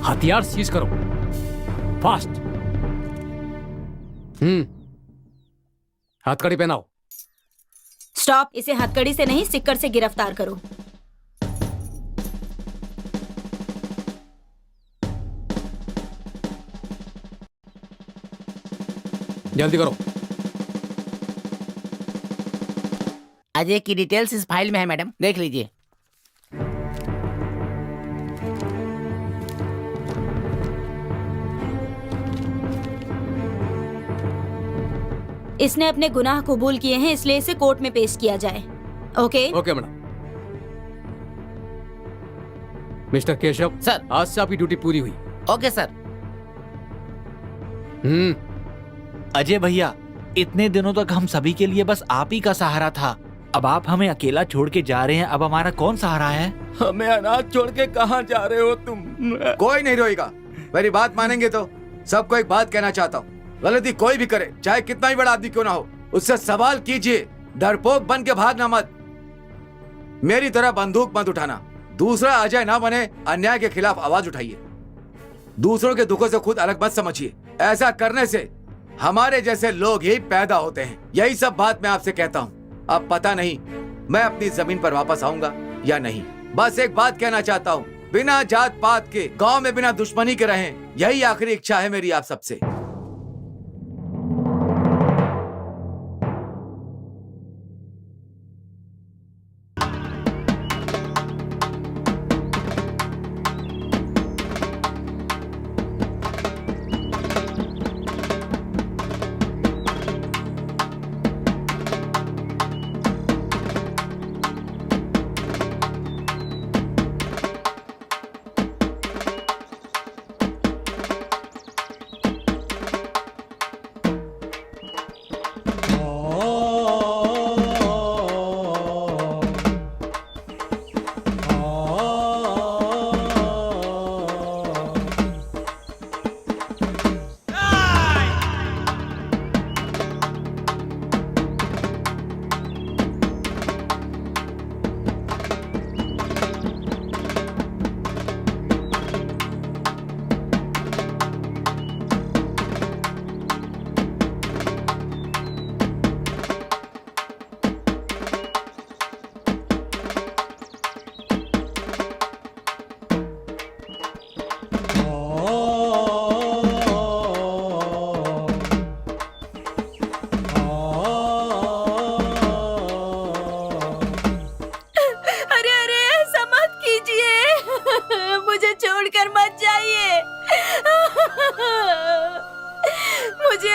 हथियार सीज करो, फास्ट। हथकड़ी पहनाओ। स्टॉप, इसे हथकड़ी से नहीं सिक्कड़ से गिरफ्तार करो। जल्दी करो। अजय की डिटेल्स इस फाइल में है मैडम, देख लीजिए। इसने अपने गुनाह कबूल किए हैं, इसलिए इसे कोर्ट में पेश किया जाए। Okay okay madam. Mister Keshav sir, आज से आपकी ड्यूटी पूरी हुई। Okay sir. अजय भैया, इतने दिनों तक हम सभी के लिए बस आप ही का सहारा था। अब आप हमें अकेला छोड़ के जा रहे हैं, अब हमारा कौन सहारा है? हमें अनाथ छोड़ के कहाँ जा रहे हो तुम? कोई नहीं रोएगा। मेरी बात मानेंगे तो सबको एक बात कहना चाहता हूँ, गलती कोई भी करे, चाहे कितना ही बड़ा आदमी क्यों ना हो, उससे सवाल कीजिए। डरपोक बन के भागना मत। मेरी तरह बंदूक मत उठाना। दूसरा अजय ना बने, अन्याय के खिलाफ आवाज उठाइए। दूसरों के दुखों से खुद अलग मत समझिए। ऐसा करने से हमारे जैसे लोग ही पैदा होते हैं। यही सब बात मैं आपसे कहता हूँ। अब पता नहीं मैं अपनी जमीन पर वापस आऊंगा या नहीं। बस एक बात कहना चाहता हूँ, बिना जात पात के गांव में बिना दुश्मनी के रहें, यही आखिरी इच्छा है मेरी आप सबसे।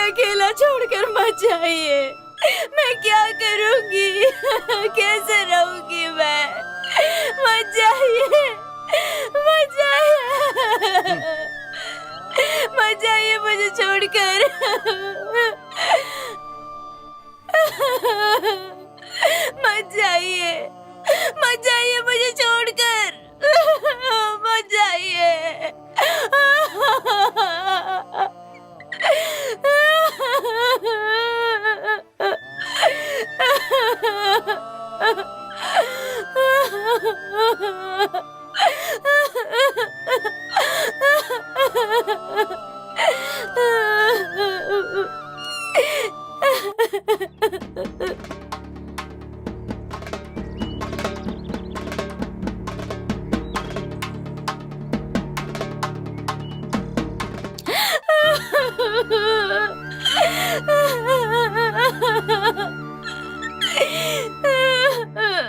अकेला छोड़कर मत जाइए। मैं क्या करूंगी, कैसे रहूंगी मैं? मत जाइए, मत जाइए, मत जाइए मुझे छोड़कर। मत जाइए, मत जाइए मुझे छोड़कर, मत जाइए।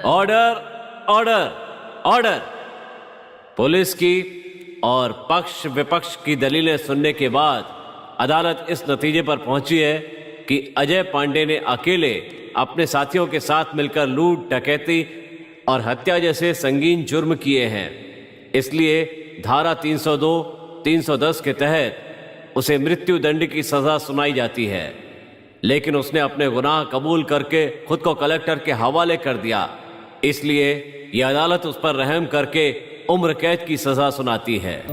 Order, order, order. पुलिस की और पक्ष विपक्ष की दलीलें सुनने के बाद अदालत इस नतीजे पर पहुंची है कि अजय पांडे ने अकेले अपने साथियों के साथ मिलकर लूट, डकैती और हत्या जैसे संगीन जुर्म किए हैं। इसलिए धारा 302, 310 के तहत उसे मृत्यु दंड की सजा सुनाई जाती है। लेकिन उसने अपने गुनाह कबूल करके खुद को कलेक्टर के हवाले कर दिया, इसलिए यह अदालत उस पर रहम करके उम्र कैद की सजा सुनाती है।